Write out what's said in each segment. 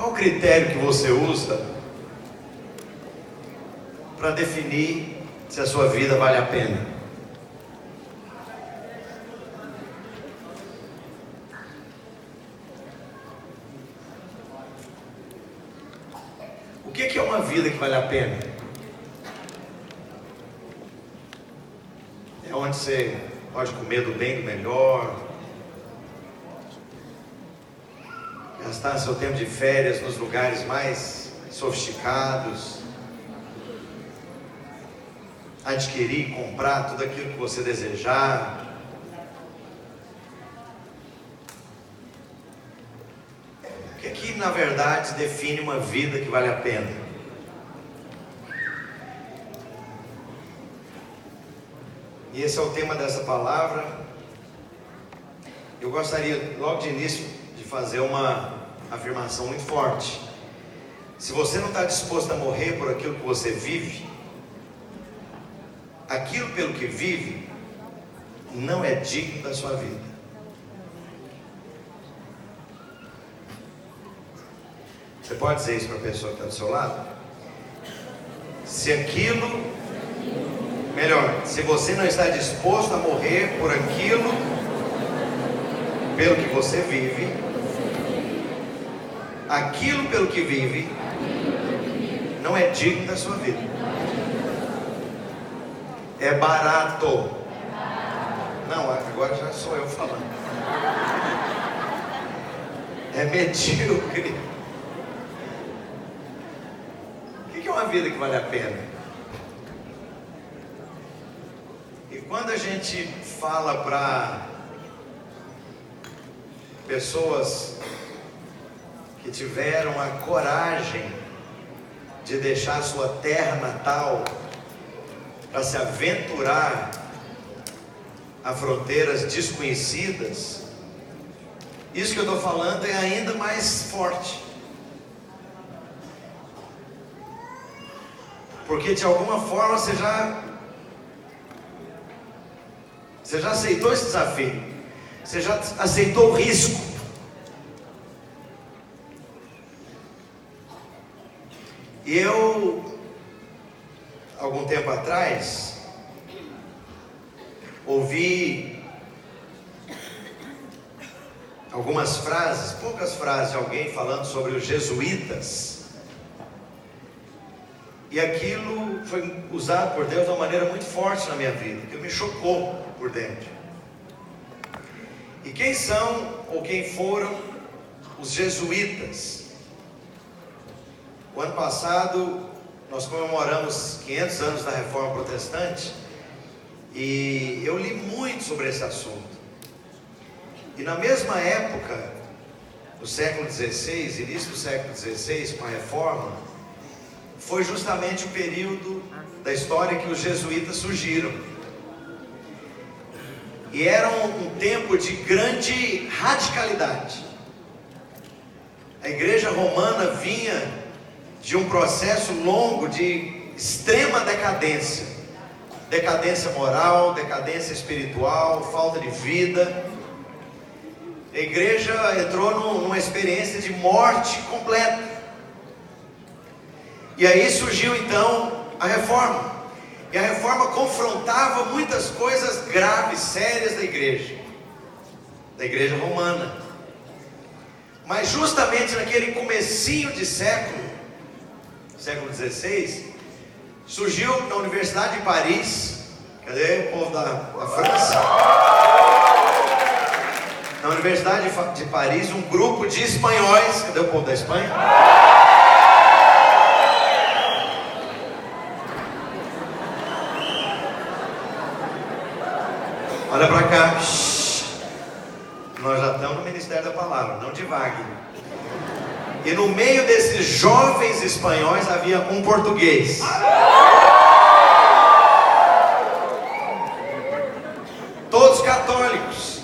Qual o critério que você usa para definir se a sua vida vale a pena? O que é uma vida que vale a pena? É onde você pode comer do bem, do melhor, gastar seu tempo de férias nos lugares mais sofisticados, adquirir, comprar tudo aquilo que você desejar. O que na verdade define uma vida que vale a pena? E esse é o tema dessa palavra. Eu gostaria logo de início de fazer uma afirmação muito forte. Se você não está disposto a morrer por aquilo que você vive, aquilo pelo que vive não é digno da sua vida. Você pode dizer isso para a pessoa que está do seu lado? Se você não está disposto a morrer por aquilo pelo que você vive, aquilo pelo que vive não é digno da sua vida. É barato. Não, agora já sou eu falando. É medíocre. O que é uma vida que vale a pena? E quando a gente fala para pessoas que tiveram a coragem de deixar sua terra natal para se aventurar a fronteiras desconhecidas, isso que eu estou falando é ainda mais forte, porque de alguma forma você já aceitou esse desafio, você já aceitou o risco. E eu, algum tempo atrás, ouvi algumas frases, poucas frases de alguém falando sobre os jesuítas, e aquilo foi usado por Deus de uma maneira muito forte na minha vida, que me chocou por dentro. E quem são ou quem foram os jesuítas? O ano passado nós comemoramos 500 anos da Reforma Protestante, e eu li muito sobre esse assunto. E na mesma época, no século XVI, início do século XVI, com a Reforma, foi justamente o período da história que os jesuítas surgiram. E era um tempo de grande radicalidade. A Igreja Romana vinha de um processo longo de extrema decadência. Decadência moral, decadência espiritual, falta de vida. A igreja entrou numa experiência de morte completa. E aí surgiu então a Reforma. E a Reforma confrontava muitas coisas graves, sérias da igreja romana. Mas justamente naquele comecinho de século XVI, surgiu na Universidade de Paris. Cadê o povo da França? Na Universidade de Paris, um grupo de espanhóis. Cadê o povo da Espanha? Olha para cá. Nós já estamos no Ministério da Palavra, não divague. E no meio desses jovens espanhóis havia um português. Todos católicos.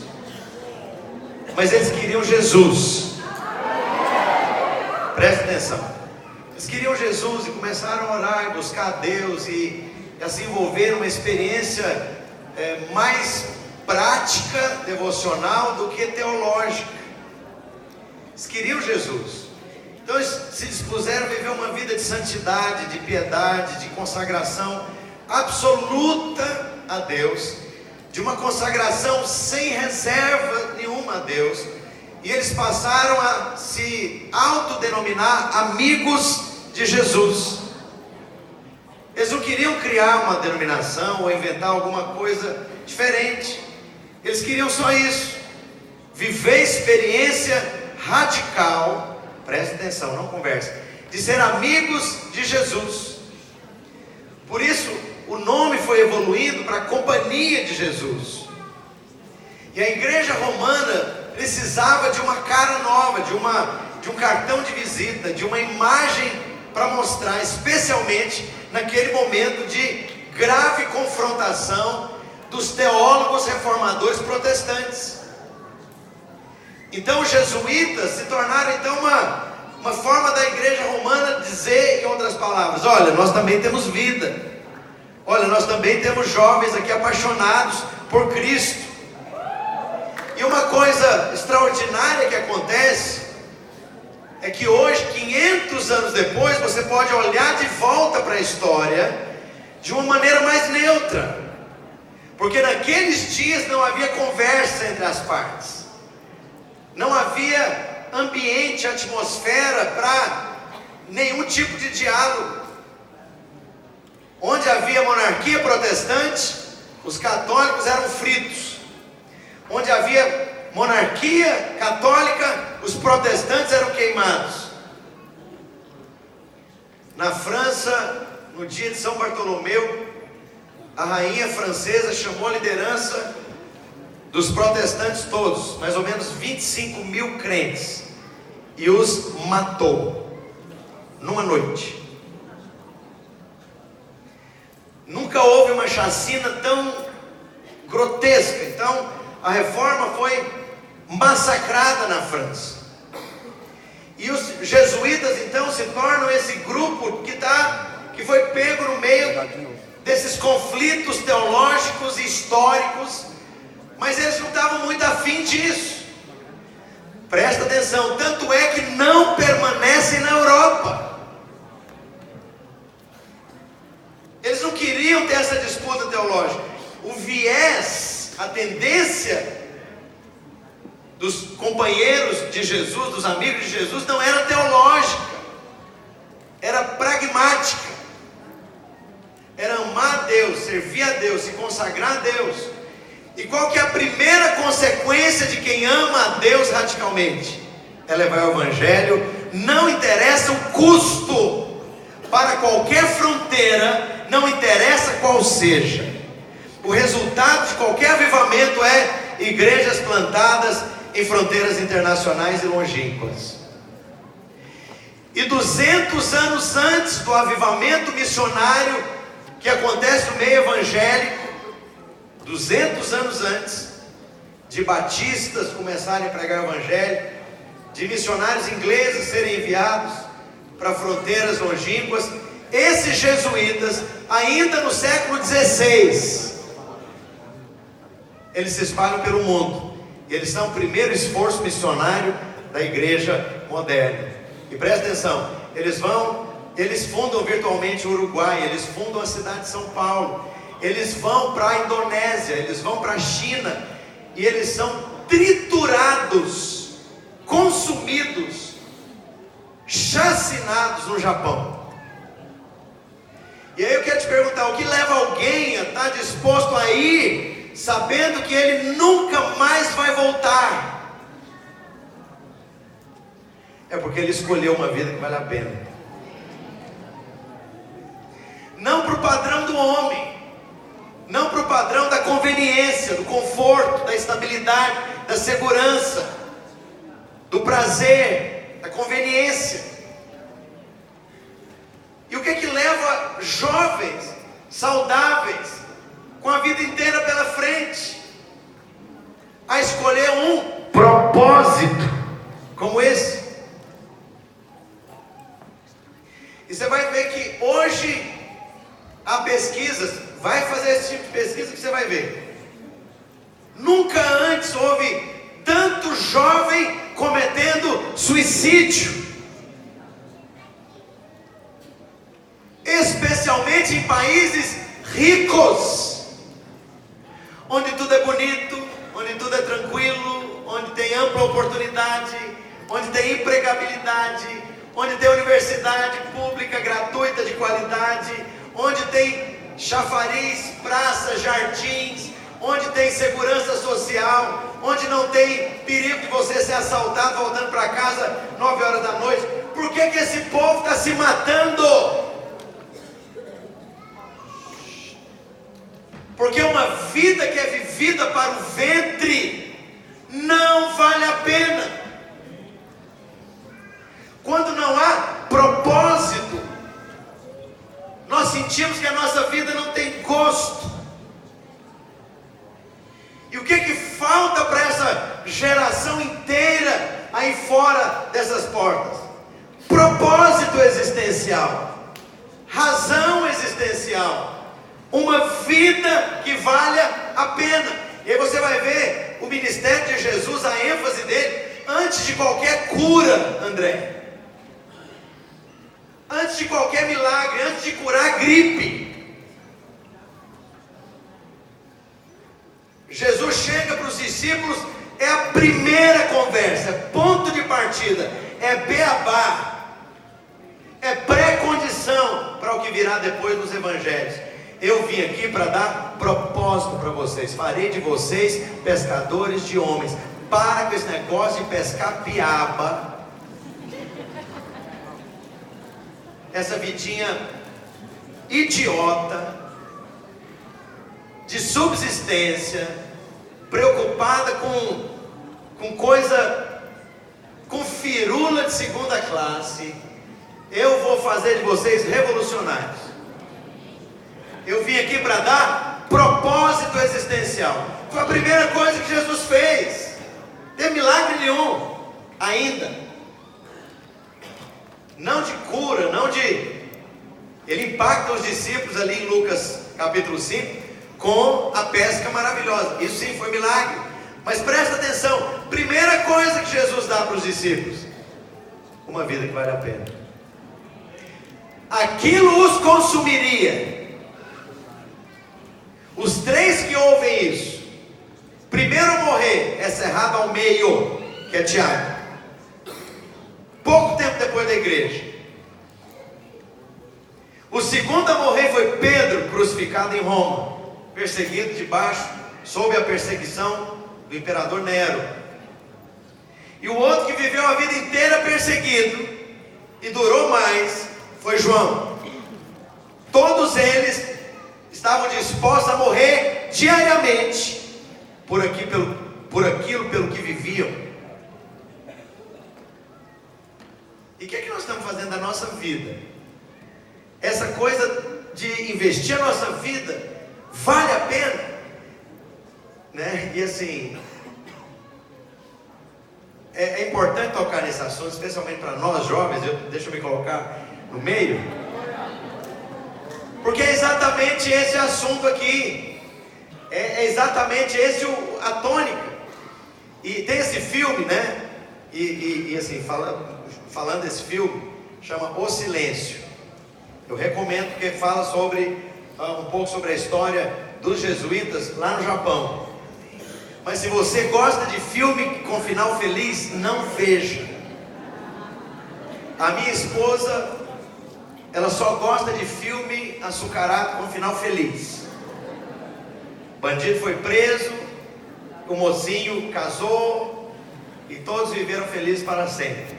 Mas eles queriam Jesus. Preste atenção. Eles queriam Jesus e começaram a orar e buscar a Deus e a se envolver numa experiência mais prática, devocional, do que teológica. Eles queriam Jesus. Então eles se dispuseram a viver uma vida de santidade, de piedade, de consagração absoluta a Deus, de uma consagração sem reserva nenhuma a Deus. E eles passaram a se autodenominar amigos de Jesus. Eles não queriam criar uma denominação ou inventar alguma coisa diferente. Eles queriam só isso: viver experiência radical, preste atenção, não converse, de ser amigos de Jesus. Por isso o nome foi evoluindo para a companhia de Jesus. E a igreja romana precisava de uma cara nova, de um cartão de visita, de uma imagem para mostrar, especialmente naquele momento de grave confrontação dos teólogos reformadores protestantes. Então os jesuítas se tornaram então uma forma da igreja romana dizer, em outras palavras: olha, nós também temos vida, olha, nós também temos jovens aqui apaixonados por Cristo. E uma coisa extraordinária que acontece é que hoje, 500 anos depois, você pode olhar de volta para a história de uma maneira mais neutra, porque naqueles dias não havia conversa entre as partes, não havia ambiente, atmosfera para nenhum tipo de diálogo. Onde havia monarquia protestante, os católicos eram fritos. Onde havia monarquia católica, os protestantes eram queimados. Na França, no dia de São Bartolomeu, a rainha francesa chamou a liderança dos protestantes todos, mais ou menos 25 mil crentes, e os matou numa noite. Nunca houve uma chacina tão grotesca. Então a reforma foi massacrada na França. E os jesuítas então se tornam esse grupo que foi pego no meio desses conflitos teológicos e históricos, mas eles não estavam muito afim disso. Presta atenção, tanto é que não permanecem na Europa. Eles não queriam ter essa disputa teológica. O viés, a tendência dos companheiros de Jesus, dos amigos de Jesus, não era teológica, era pragmática. Era amar a Deus, servir a Deus, se consagrar a Deus. E qual que é a primeira consequência de quem ama a Deus radicalmente? É levar o Evangelho, não interessa o custo, para qualquer fronteira, não interessa qual seja. O resultado de qualquer avivamento é igrejas plantadas em fronteiras internacionais e longínquas. E 200 anos antes do avivamento missionário que acontece no meio evangélico, 200 anos antes de batistas começarem a pregar o evangelho, de missionários ingleses serem enviados para fronteiras longínquas, esses jesuítas, ainda no século XVI, eles se espalham pelo mundo. Eles são o primeiro esforço missionário da igreja moderna. E presta atenção, eles fundam virtualmente o Uruguai, eles fundam a cidade de São Paulo, eles vão para a Indonésia, eles vão para a China, e eles são triturados, consumidos, chacinados no Japão. E aí eu quero te perguntar, o que leva alguém a estar disposto a ir, sabendo que ele nunca mais vai voltar? É porque ele escolheu uma vida que vale a pena. Não para o padrão do homem, não para o padrão da conveniência, do conforto, da estabilidade, da segurança, do prazer, da conveniência. E o que que leva jovens, saudáveis, com a vida inteira pela frente, a escolher um propósito como esse? E você vai ver que hoje há pesquisas, vai fazer esse tipo de pesquisa que você vai ver. Nunca antes houve tanto jovem cometendo suicídio. países ricos, onde tudo é bonito, onde tudo é tranquilo, onde tem ampla oportunidade, onde tem empregabilidade, onde tem universidade pública gratuita de qualidade, onde tem chafariz, praças, jardins, onde tem segurança social, onde não tem perigo de você ser assaltado voltando para casa 9 horas da noite. Por que esse povo está se matando? Porque uma vida que é vivida para o ventre não vale a pena. Quando não há propósito, nós sentimos que a nossa vida não tem gosto. E o que falta para essa geração inteira aí fora dessas portas? Propósito existencial, razão existencial, uma vida que valha a pena. E aí você vai ver o ministério de Jesus, a ênfase dele, antes de qualquer cura, André, antes de qualquer milagre, antes de curar a gripe, Jesus chega para os discípulos, é a primeira conversa, é ponto de partida, é beabá, é pré-condição para o que virá depois nos evangelhos. Eu vim aqui para dar propósito para vocês, farei de vocês pescadores de homens. Para com esse negócio de pescar piaba, essa vidinha idiota, de subsistência, preocupada com coisa, com firula de segunda classe. Eu vou fazer de vocês revolucionários. Eu vim aqui para dar propósito existencial. Foi a primeira coisa que Jesus fez. Não tem milagre nenhum ainda, não de cura, não de... Ele impacta os discípulos ali em Lucas capítulo 5 com a pesca maravilhosa. Isso sim foi milagre. Mas presta atenção, primeira coisa que Jesus dá para os discípulos: uma vida que vale a pena. Aquilo os consumiria. Os 3 que ouvem isso, primeiro a morrer é cerrado ao meio, que é Tiago, pouco tempo depois da igreja. O segundo a morrer foi Pedro, crucificado em Roma, perseguido debaixo, sob a perseguição do imperador Nero. E o outro que viveu a vida inteira perseguido e durou mais foi João. Todos eles estavam dispostos a morrer diariamente por aquilo pelo que viviam. E o que nós estamos fazendo da nossa vida? Essa coisa de investir a nossa vida vale a pena, né? E assim, é importante tocar nesse assunto, especialmente para nós jovens. Deixa eu me colocar no meio, porque é exatamente esse assunto aqui, é exatamente esse a tônica. E tem esse filme, né? E assim, falando desse filme, chama O Silêncio. Eu recomendo, porque fala um pouco sobre a história dos jesuítas lá no Japão. Mas se você gosta de filme com final feliz, não veja. A minha esposa, ela só gosta de filme açucarado com final feliz. O bandido foi preso, o mocinho casou e todos viveram felizes para sempre.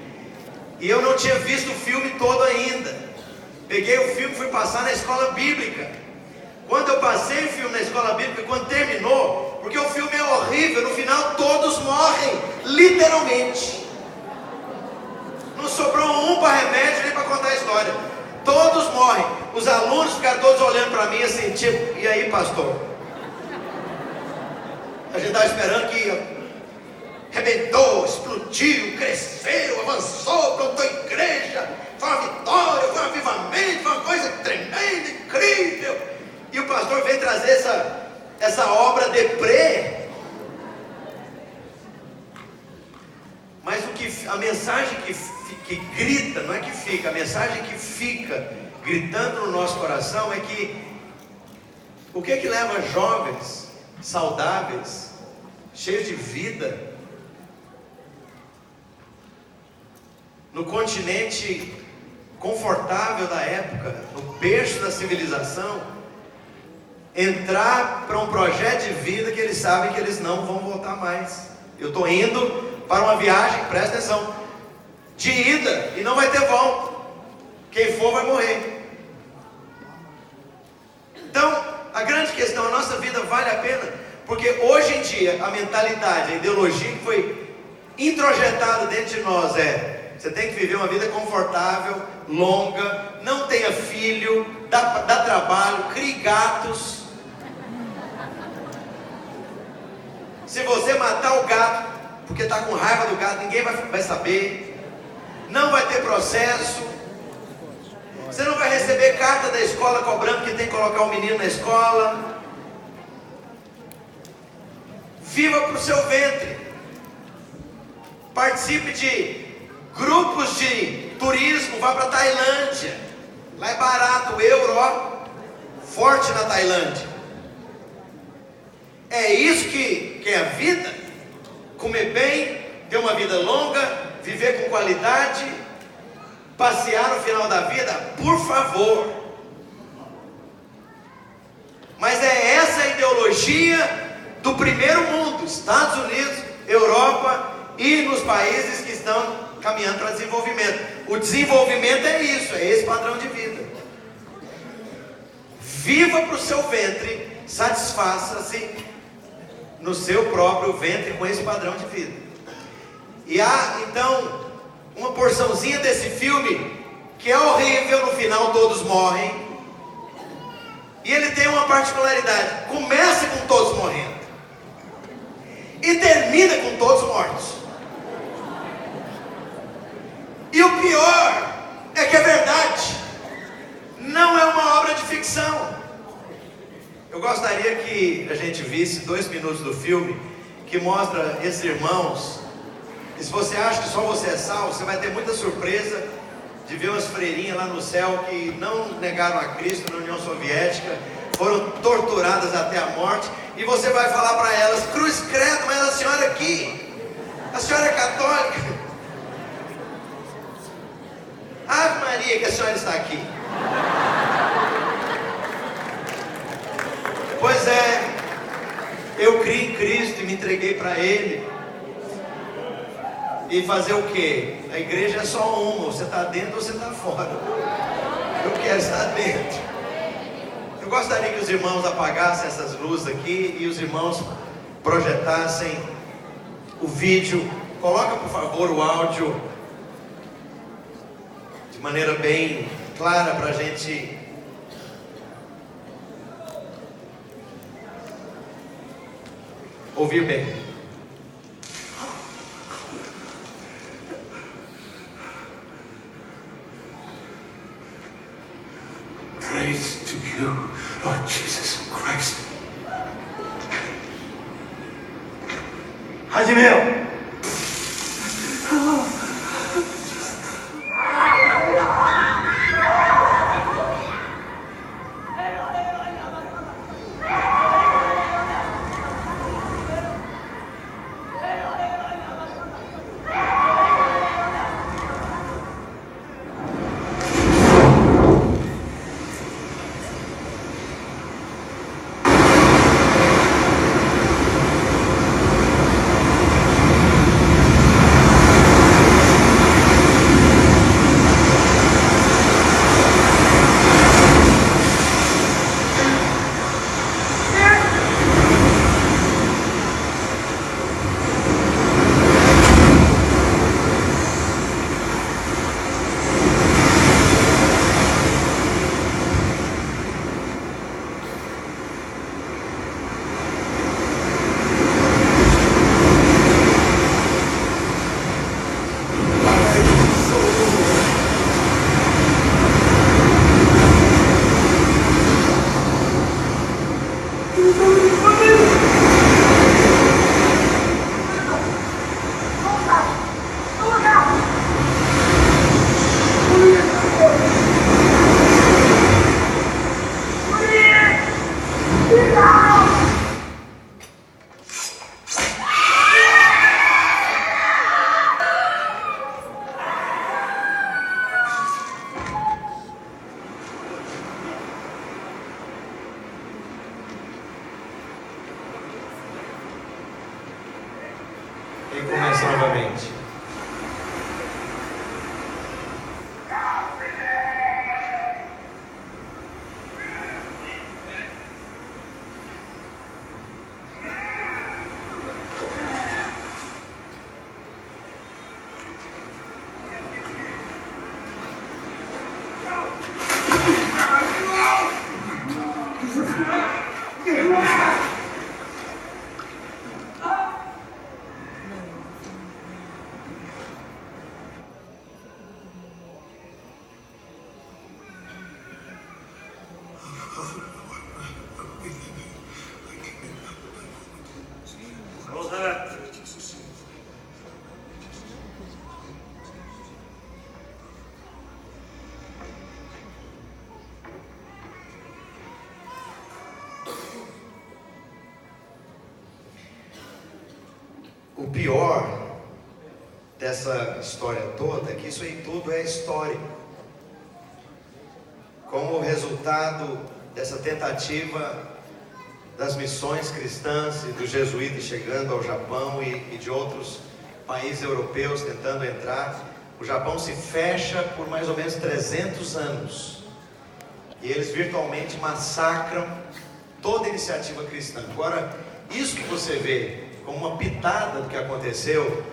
E eu não tinha visto o filme todo ainda. Peguei o filme e fui passar na escola bíblica. Quando eu passei o filme na escola bíblica, quando terminou, porque o filme é horrível, no final todos morrem, literalmente. Não sobrou um para remédio nem para contar a história. Todos morrem. Os alunos ficaram todos olhando para mim assim, tipo, e aí, pastor? A gente estava esperando que arrebentou, explodiu, cresceu, avançou, plantou igreja, foi uma vitória, foi um avivamento, foi uma coisa tremenda, incrível. E o pastor veio trazer essa obra deprê. Mas o a mensagem que grita, não é que fica, a mensagem que fica gritando no nosso coração é que o que é que leva jovens saudáveis, cheios de vida, no continente confortável da época, no berço da civilização, entrar para um projeto de vida que eles sabem que eles não vão voltar mais. Eu estou indo para uma viagem, presta atenção, de ida, e não vai ter volta. Quem for vai morrer. Então, a grande questão, a nossa vida vale a pena, porque hoje em dia a mentalidade, a ideologia que foi introjetada dentro de nós é: você tem que viver uma vida confortável, longa, não tenha filho, dá trabalho, crie gatos. Se você matar o gato porque está com raiva do gato, ninguém vai saber. Não vai ter processo. Você não vai receber carta da escola cobrando que tem que colocar o menino na escola. Viva para o seu ventre. Participe de grupos de turismo. Vá para a Tailândia. Lá é barato, o euro, ó, forte na Tailândia. É isso que é a vida. Comer bem, ter uma vida longa, viver com qualidade, passear no final da vida, por favor. Mas é essa a ideologia do primeiro mundo, Estados Unidos, Europa e nos países que estão caminhando para desenvolvimento. O desenvolvimento é isso, é esse padrão de vida. Viva para o seu ventre, satisfaça-se no seu próprio ventre com esse padrão de vida. E há então uma porçãozinha desse filme que é horrível, no final todos morrem. E ele tem uma particularidade: começa com todos morrendo e termina com todos mortos. E o pior é que é verdade, não é uma obra de ficção. Eu gostaria que a gente visse 2 minutos do filme que mostra esses irmãos. E se você acha que só você é salvo, você vai ter muita surpresa de ver umas freirinhas lá no céu que não negaram a Cristo na União Soviética, foram torturadas até a morte, e você vai falar para elas: cruz credo, mas a senhora aqui, a senhora é católica? Ave Maria que a senhora está aqui. Pois é, eu criei em Cristo e me entreguei para Ele. E fazer o quê? A igreja é só uma, você está dentro ou você está fora. Eu quero estar dentro. Eu gostaria que os irmãos apagassem essas luzes aqui e os irmãos projetassem o vídeo. Coloca por favor o áudio de maneira bem clara para a gente ouvir bem. Praise to you, Lord Jesus Christ. 始めよう。novamente. O pior dessa história toda é que isso aí tudo é histórico. Como resultado dessa tentativa das missões cristãs e dos jesuítas chegando ao Japão e de outros países europeus tentando entrar, o Japão se fecha por mais ou menos 300 anos. E eles virtualmente massacram toda a iniciativa cristã. Agora, isso que você vê como uma pitada do que aconteceu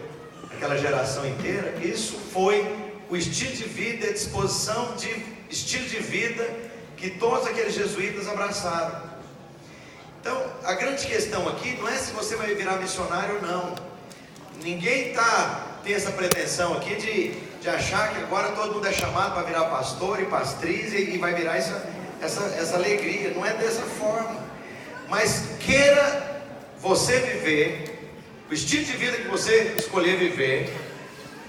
naquela geração inteira, isso foi o estilo de vida e a disposição de estilo de vida que todos aqueles jesuítas abraçaram. Então, a grande questão aqui não é se você vai virar missionário ou não. Ninguém tem essa pretensão aqui de achar que agora todo mundo é chamado para virar pastor e pastriz e vai virar essa alegria. Não é dessa forma. Mas queira você viver o estilo de vida que você escolher viver,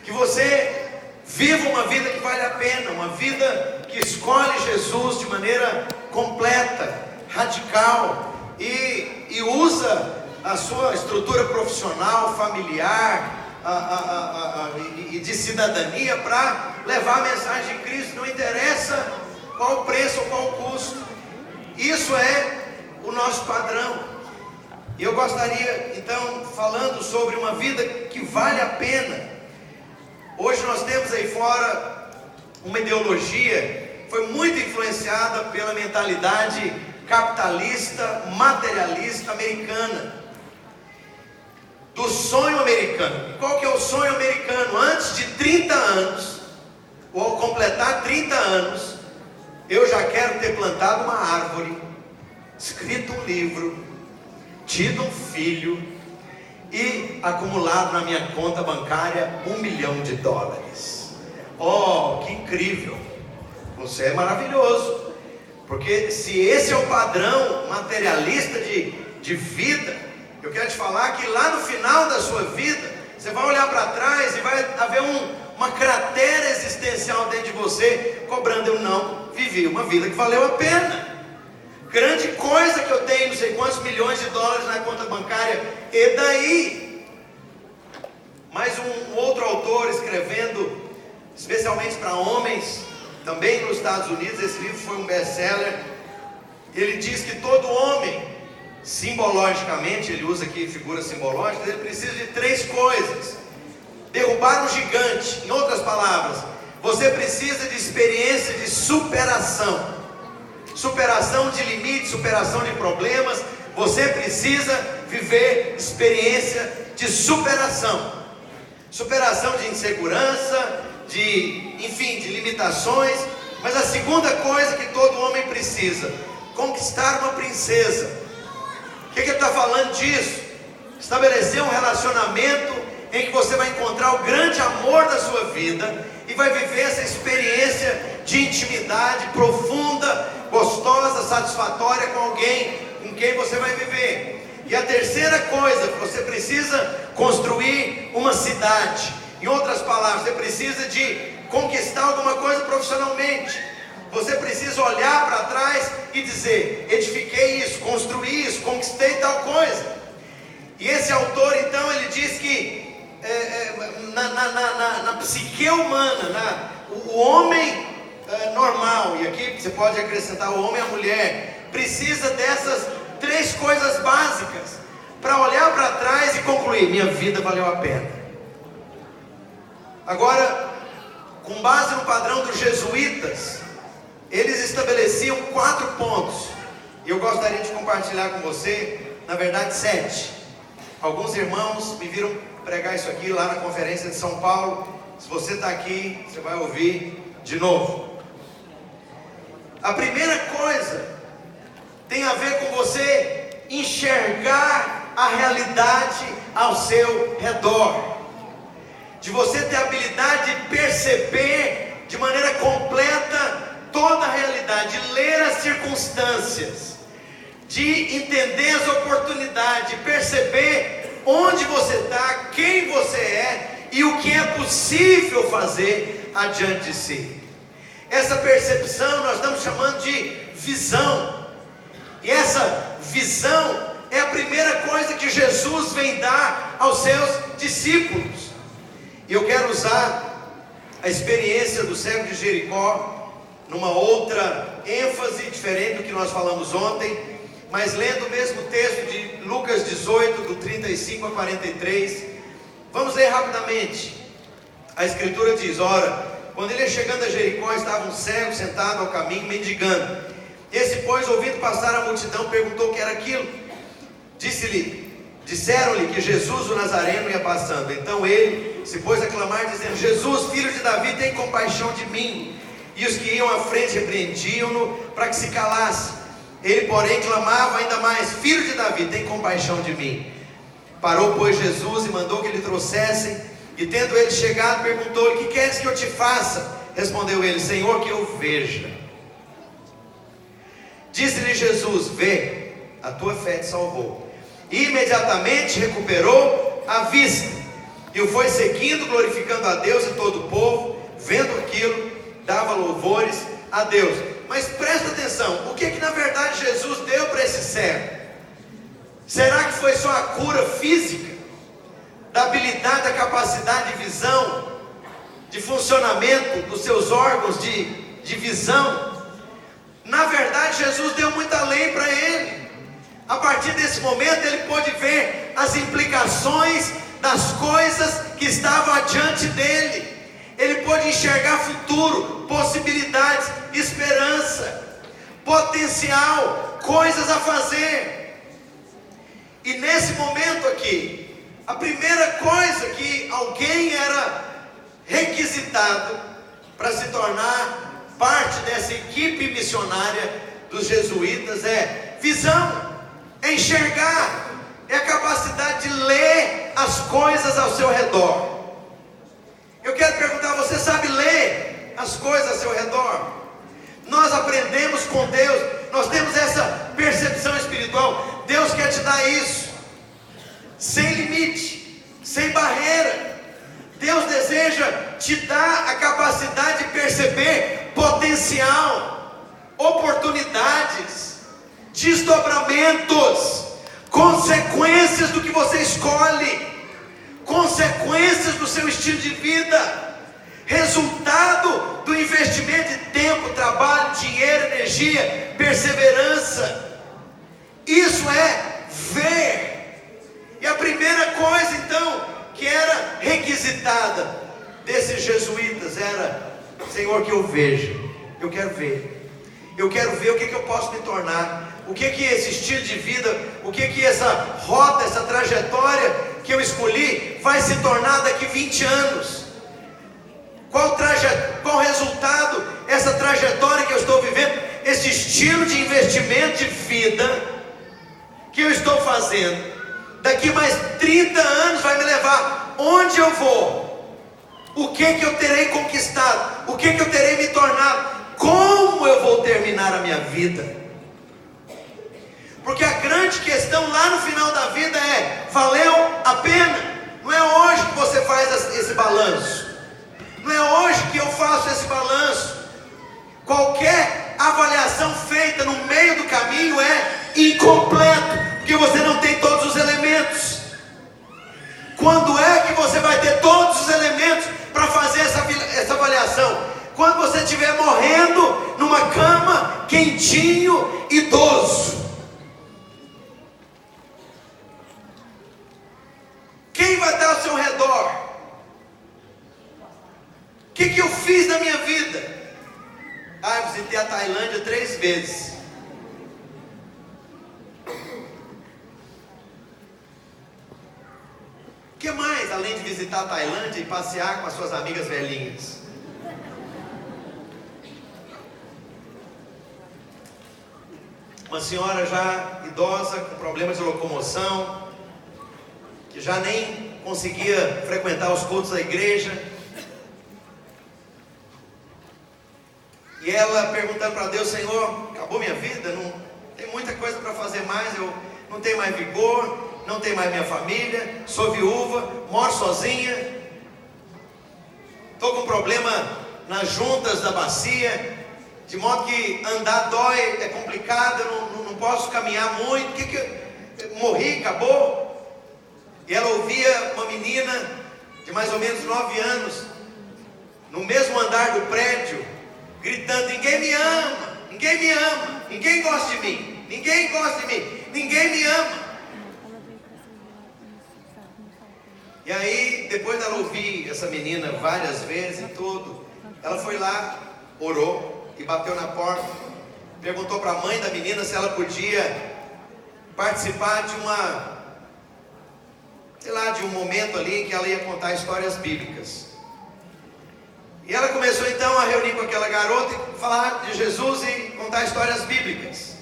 que você viva uma vida que vale a pena, uma vida que escolhe Jesus de maneira completa, radical, e usa a sua estrutura profissional, familiar e de cidadania para levar a mensagem de Cristo. Não interessa qual o preço ou qual o custo. Isso é o nosso padrão. E eu gostaria, então, falando sobre uma vida que vale a pena. Hoje nós temos aí fora uma ideologia que foi muito influenciada pela mentalidade capitalista, materialista americana, do sonho americano. E qual que é o sonho americano? Antes de 30 anos, ou ao completar 30 anos, eu já quero ter plantado uma árvore, escrito um livro, tido um filho e acumulado na minha conta bancária $1 milhão. Oh, que incrível! Você é maravilhoso, porque se esse é o padrão materialista de vida, eu quero te falar que lá no final da sua vida, você vai olhar para trás e vai haver uma cratera existencial dentro de você, cobrando: eu não vivi uma vida que valeu a pena. Grande coisa que eu tenho não sei quantos milhões de dólares na conta bancária, e daí? Mais um outro autor escrevendo especialmente para homens, também nos Estados Unidos, esse livro foi um best-seller. Ele diz que todo homem, simbologicamente, ele usa aqui figuras simbológicas, ele precisa de 3 coisas: derrubar um gigante. Em outras palavras, você precisa de experiência de superação. Superação de limites, superação de problemas. Você precisa viver experiência de superação. Superação de insegurança, de limitações. Mas a segunda coisa que todo homem precisa: conquistar uma princesa. O que ele está falando disso? Estabelecer um relacionamento em que você vai encontrar o grande amor da sua vida e vai viver essa experiência de intimidade profunda, gostosa, satisfatória com alguém com quem você vai viver. E a terceira coisa, você precisa construir uma cidade. Em outras palavras, você precisa de conquistar alguma coisa profissionalmente. Você precisa olhar para trás e dizer: edifiquei isso, construí isso, conquistei tal coisa. E esse autor, então, ele diz que na psique humana, o homem normal, e aqui você pode acrescentar o homem e a mulher, precisa dessas 3 coisas básicas para olhar para trás e concluir: minha vida valeu a pena. Agora, com base no padrão dos jesuítas, eles estabeleciam 4 pontos. E eu gostaria de compartilhar com você, na verdade 7. Alguns irmãos me viram pregar isso aqui lá na conferência de São Paulo. Se você está aqui, você vai ouvir de novo. A primeira coisa tem a ver com você enxergar a realidade ao seu redor, de você ter a habilidade de perceber de maneira completa toda a realidade, de ler as circunstâncias, de entender as oportunidades, de perceber onde você está, quem você é e o que é possível fazer adiante de si. Essa percepção nós estamos chamando de visão. E essa visão é a primeira coisa que Jesus vem dar aos seus discípulos. E eu quero usar a experiência do cego de Jericó numa outra ênfase diferente do que nós falamos ontem, mas lendo o mesmo texto de Lucas 18, do 35 a 43. Vamos ler rapidamente. A escritura diz: ora, quando ele ia chegando a Jericó, estava um cego sentado ao caminho, mendigando. Esse, pois, ouvindo passar a multidão, perguntou o que era aquilo. Disseram-lhe que Jesus o Nazareno ia passando. Então ele se pôs a clamar, dizendo: Jesus, filho de Davi, tem compaixão de mim. E os que iam à frente repreendiam-no para que se calasse. Ele, porém, clamava ainda mais: Filho de Davi, tem compaixão de mim. Parou, pois, Jesus e mandou que lhe trouxessem. E tendo ele chegado, perguntou-lhe: que queres que eu te faça? Respondeu ele: Senhor, que eu veja. Disse-lhe Jesus: vê, a tua fé te salvou. E imediatamente recuperou a vista, e o foi seguindo, glorificando a Deus, e todo o povo, vendo aquilo, dava louvores a Deus. Mas presta atenção, o que na verdade Jesus deu para esse cego? Será que foi só a cura física, da habilidade, da capacidade de visão, de funcionamento dos seus órgãos de visão? Na verdade, Jesus deu muito além para ele. A partir desse momento, ele pôde ver as implicações das coisas que estavam adiante dele. Ele pôde enxergar futuro, possibilidades, esperança, potencial, coisas a fazer. E nesse momento aqui, a primeira coisa que alguém era requisitado para se tornar parte dessa equipe missionária dos jesuítas é visão, é enxergar, é a capacidade de ler as coisas ao seu redor. Eu quero perguntar: você sabe ler as coisas ao seu redor? Nós aprendemos com Deus, nós temos essa percepção espiritual. Deus quer te dar isso, sem limite, sem barreira. Deus deseja te dar a capacidade de perceber potencial, oportunidades, desdobramentos, consequências do que você escolhe, consequências do seu estilo de vida, resultado do investimento de tempo, trabalho, dinheiro, energia, perseverança. Isso é ver. E a primeira coisa então que era requisitada desses jesuítas era: Senhor, que eu veja, eu quero ver. Eu quero ver o que eu posso me tornar, o que esse estilo de vida, o que essa rota, essa trajetória que eu escolhi vai se tornar daqui 20 anos. Qual resultado essa trajetória que eu estou vivendo, esse estilo de investimento de vida que eu estou fazendo, daqui mais 30 anos vai me levar onde eu vou, o que eu terei conquistado, o que eu terei me tornado, como eu vou terminar a minha vida. Porque a grande questão lá no final da vida é: valeu a pena? Não é hoje que você faz esse balanço, não é hoje que eu faço esse balanço. Qualquer avaliação feita no meio do caminho é incompleto, porque você não tem todos os elementos. Quando é que você vai ter todos os elementos para fazer essa avaliação? Quando você estiver morrendo numa cama, quentinho, idoso. Quem vai estar ao seu redor? que eu fiz na minha vida? Eu visitei a Tailândia 3 vezes. O que mais, além de visitar a Tailândia e passear com as suas amigas velhinhas? Uma senhora já idosa, com problemas de locomoção, que já nem conseguia frequentar os cultos da igreja. E ela perguntando para Deus: Senhor, acabou minha vida, não tem muita coisa para fazer mais, eu não tenho mais vigor, não tenho mais minha família, sou viúva, moro sozinha, estou com problema nas juntas da bacia, de modo que andar dói, é complicado, eu não posso caminhar muito, morri, acabou. E ela ouvia uma menina de mais ou menos 9 anos, no mesmo andar do prédio, gritando: ninguém me ama, ninguém me ama, ninguém gosta de mim, ninguém gosta de mim, ninguém me ama. E aí, depois dela ouvir essa menina várias vezes e tudo, ela foi lá, orou e bateu na porta, perguntou para a mãe da menina se ela podia participar de de um momento ali em que ela ia contar histórias bíblicas. E ela começou então a reunir com aquela garota e falar de Jesus e contar histórias bíblicas.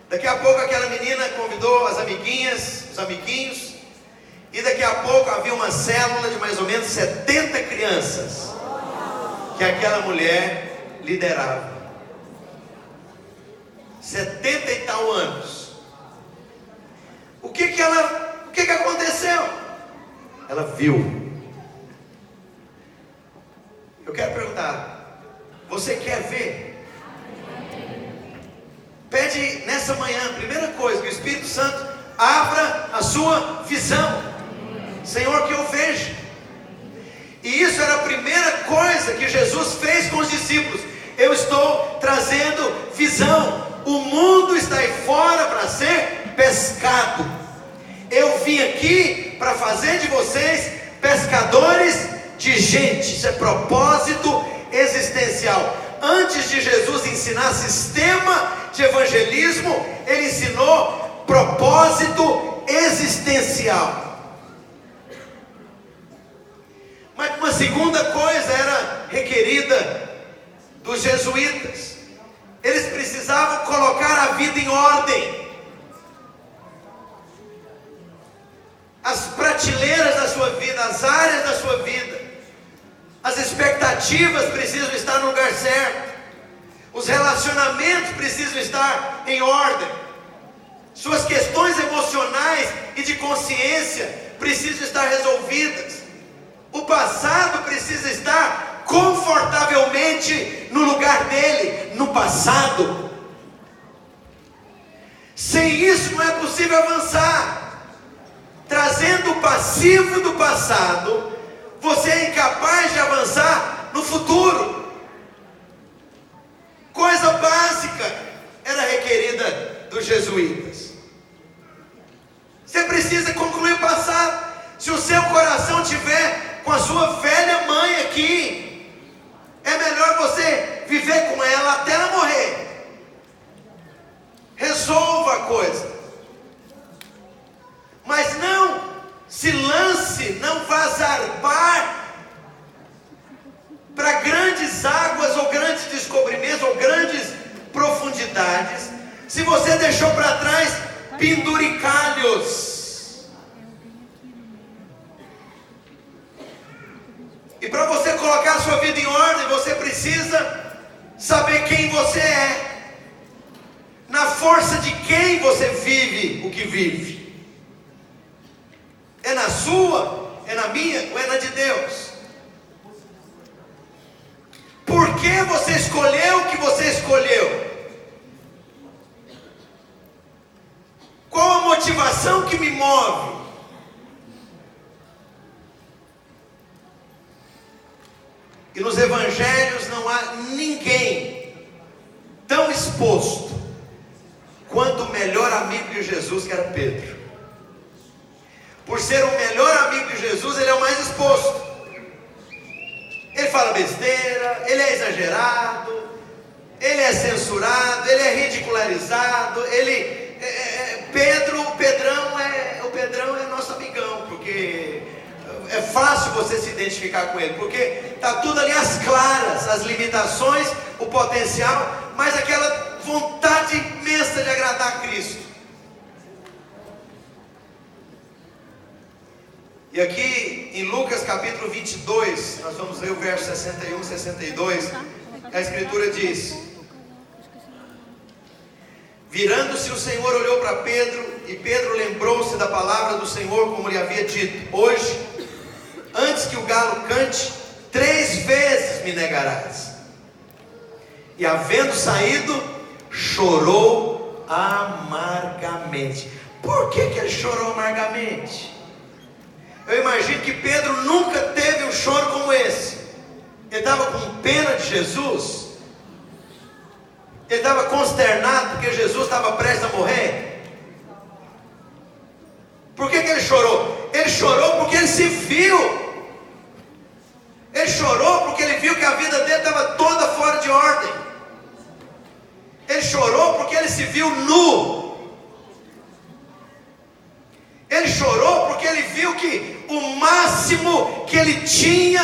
Daqui a pouco aquela menina convidou as amiguinhas, os amiguinhos, e daqui a pouco havia uma célula de mais ou menos 70 crianças que aquela mulher liderava. 70 e tal anos. O que aconteceu? Ela viu. Eu quero perguntar: você quer ver? Pede nessa manhã, primeira coisa, que o Espírito Santo abra a sua visão. Senhor, que eu veja. E isso era a primeira coisa que Jesus fez com os discípulos. Eu estou trazendo visão. O mundo está aí fora para ser pescado. Eu vim aqui para fazer de vocês pescadores de gente. Isso é propósito existencial. Antes de Jesus ensinar sistema de evangelismo, ele ensinou propósito existencial. Mas uma segunda coisa era requerida dos jesuítas. Eles precisavam colocar a vida em ordem. As prateleiras da sua vida, as áreas da sua vida, as expectativas precisam estar no lugar certo. Os relacionamentos precisam estar em ordem. Suas questões emocionais e de consciência precisam estar resolvidas. O passado precisa estar confortavelmente no lugar dele, no passado. Sem isso não é possível avançar. Trazendo o passivo do passado, você é incapaz de avançar no futuro. Coisa básica era requerida dos jesuítas. Você precisa concluir o passado. Se o seu coração tiver com a sua velha mãe aqui, é melhor você viver com ela até ela morrer. Resolva a coisa. Mas não se lance, não vá zarpar para grandes águas ou grandes descobrimentos ou grandes profundidades, se você deixou para trás penduricalhos. E para você colocar a sua vida em ordem, você precisa saber quem você é, na força de quem você vive o que vive. É na sua, é na minha ou é na de Deus? Por que você escolheu o que você escolheu? Qual a motivação que me move? E nos evangelhos não há ninguém tão exposto quanto o melhor amigo de Jesus, que era Pedro. Por ser o melhor amigo de Jesus, ele é o mais exposto. Ele fala besteira, ele é exagerado, ele é censurado, ele é ridicularizado, o Pedrão é nosso amigão, porque é fácil você se identificar com ele, porque está tudo ali às claras, as limitações, o potencial, mas aquela vontade imensa de agradar a Cristo. E aqui em Lucas capítulo 22, nós vamos ler o verso 61 e 62, a Escritura diz: virando-se o Senhor olhou para Pedro, e Pedro lembrou-se da palavra do Senhor, como lhe havia dito: hoje, antes que o galo cante, 3 vezes me negarás. E havendo saído, chorou amargamente. Por que ele chorou amargamente? Eu imagino que Pedro nunca teve um choro como esse. Ele estava com pena de Jesus. Ele estava consternado porque Jesus estava prestes a morrer. Por que ele chorou? Ele chorou porque ele se viu. Ele chorou porque ele viu que a vida dele estava toda fora de ordem. Ele chorou porque ele se viu nu. Ele chorou porque ele viu que o máximo que ele tinha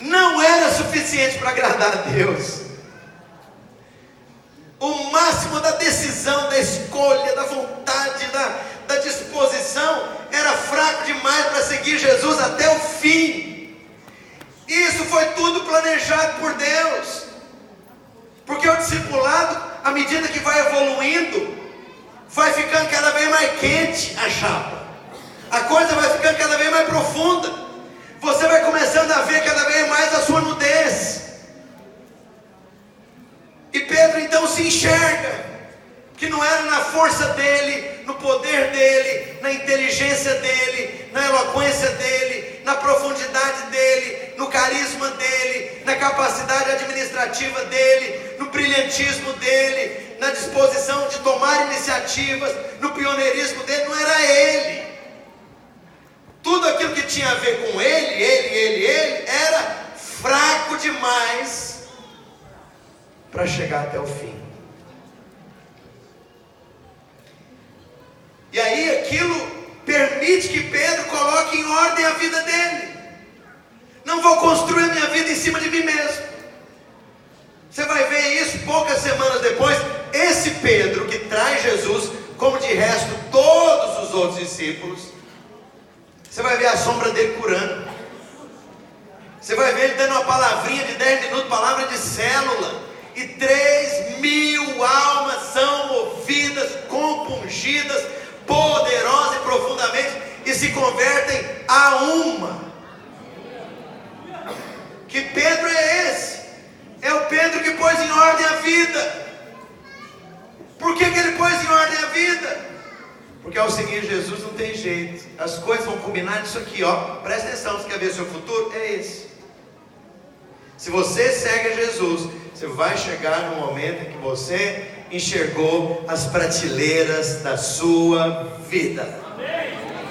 não era suficiente para agradar a Deus. O máximo da decisão, da escolha, da vontade, da disposição era fraco demais para seguir Jesus até o fim. Isso foi tudo planejado por Deus, porque o discipulado, à medida que vai evoluindo, vai ficando cada vez mais quente a chapa, a coisa vai ficando cada vez mais profunda, você vai começando a ver cada vez mais a sua nudez. E Pedro então se enxerga que não era na força dele, no poder dele, na inteligência dele, na eloquência dele, na profundidade dele, no carisma dele, na capacidade administrativa dele, no brilhantismo dele, na disposição de tomar iniciativas, no pioneirismo dele. Não era ele. Tudo aquilo que tinha a ver com ele era fraco demais para chegar até o fim. E aí aquilo permite que Pedro coloque em ordem a vida dele. Não vou construir a minha vida em cima de mim mesmo. Você vai ver isso poucas semanas depois. Esse Pedro que traz Jesus, como de resto todos os outros discípulos, você vai ver a sombra dele curando. Você vai ver ele dando uma palavrinha de 10 minutos, palavra de célula. E 3.000 almas são movidas, compungidas, poderosas e profundamente, e se convertem a uma. Que Pedro é esse? É o Pedro que pôs em ordem a vida. Por que ele pôs em ordem a vida? Porque ao seguir Jesus não tem jeito. As coisas vão combinar nisso aqui, ó. Presta atenção, você quer ver o seu futuro? É esse. Se você segue Jesus, você vai chegar no momento em que você enxergou as prateleiras da sua vida.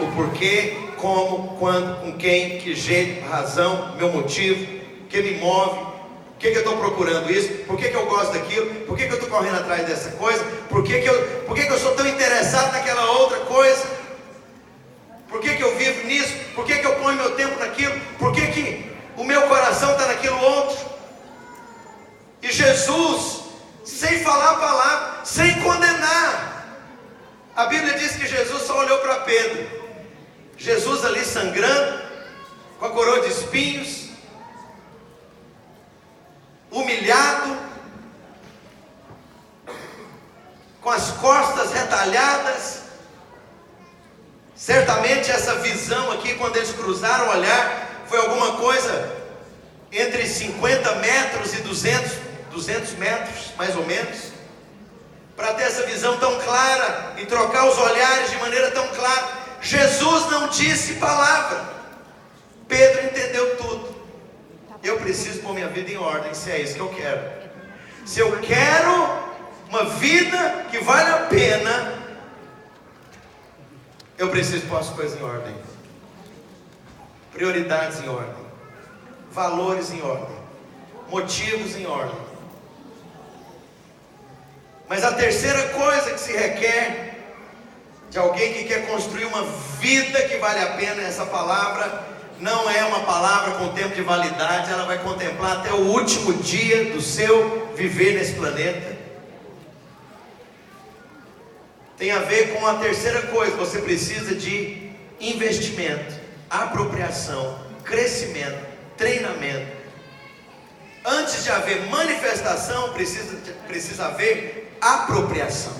O porquê, como, quando, com quem, que jeito, razão, meu motivo, o que me move. Por que eu estou procurando isso? Por que eu gosto daquilo? Por que eu estou correndo atrás dessa coisa? Por que eu sou tão interessado naquela outra coisa? Por que eu vivo nisso? Por que eu ponho meu tempo naquilo? Por que o meu coração está naquilo outro? E Jesus, sem falar a palavra, sem condenar, a Bíblia diz que Jesus só olhou para Pedro. Jesus ali sangrando, com a coroa de espinhos, humilhado, com as costas retalhadas. Certamente essa visão aqui, quando eles cruzaram o olhar, foi alguma coisa entre 50 metros e 200 metros, mais ou menos, para ter essa visão tão clara e trocar os olhares de maneira tão clara. Jesus não disse palavra, Pedro entendeu tudo. Eu preciso pôr minha vida em ordem, se é isso que eu quero. Se eu quero uma vida que vale a pena, eu preciso pôr as coisas em ordem, prioridades em ordem, valores em ordem, motivos em ordem. Mas a terceira coisa que se requer de alguém que quer construir uma vida que vale a pena, essa palavra não é uma palavra com tempo de validade, ela vai contemplar até o último dia do seu viver nesse planeta. Tem a ver com a terceira coisa: você precisa de investimento, apropriação, crescimento, treinamento. Antes de haver manifestação, precisa haver apropriação.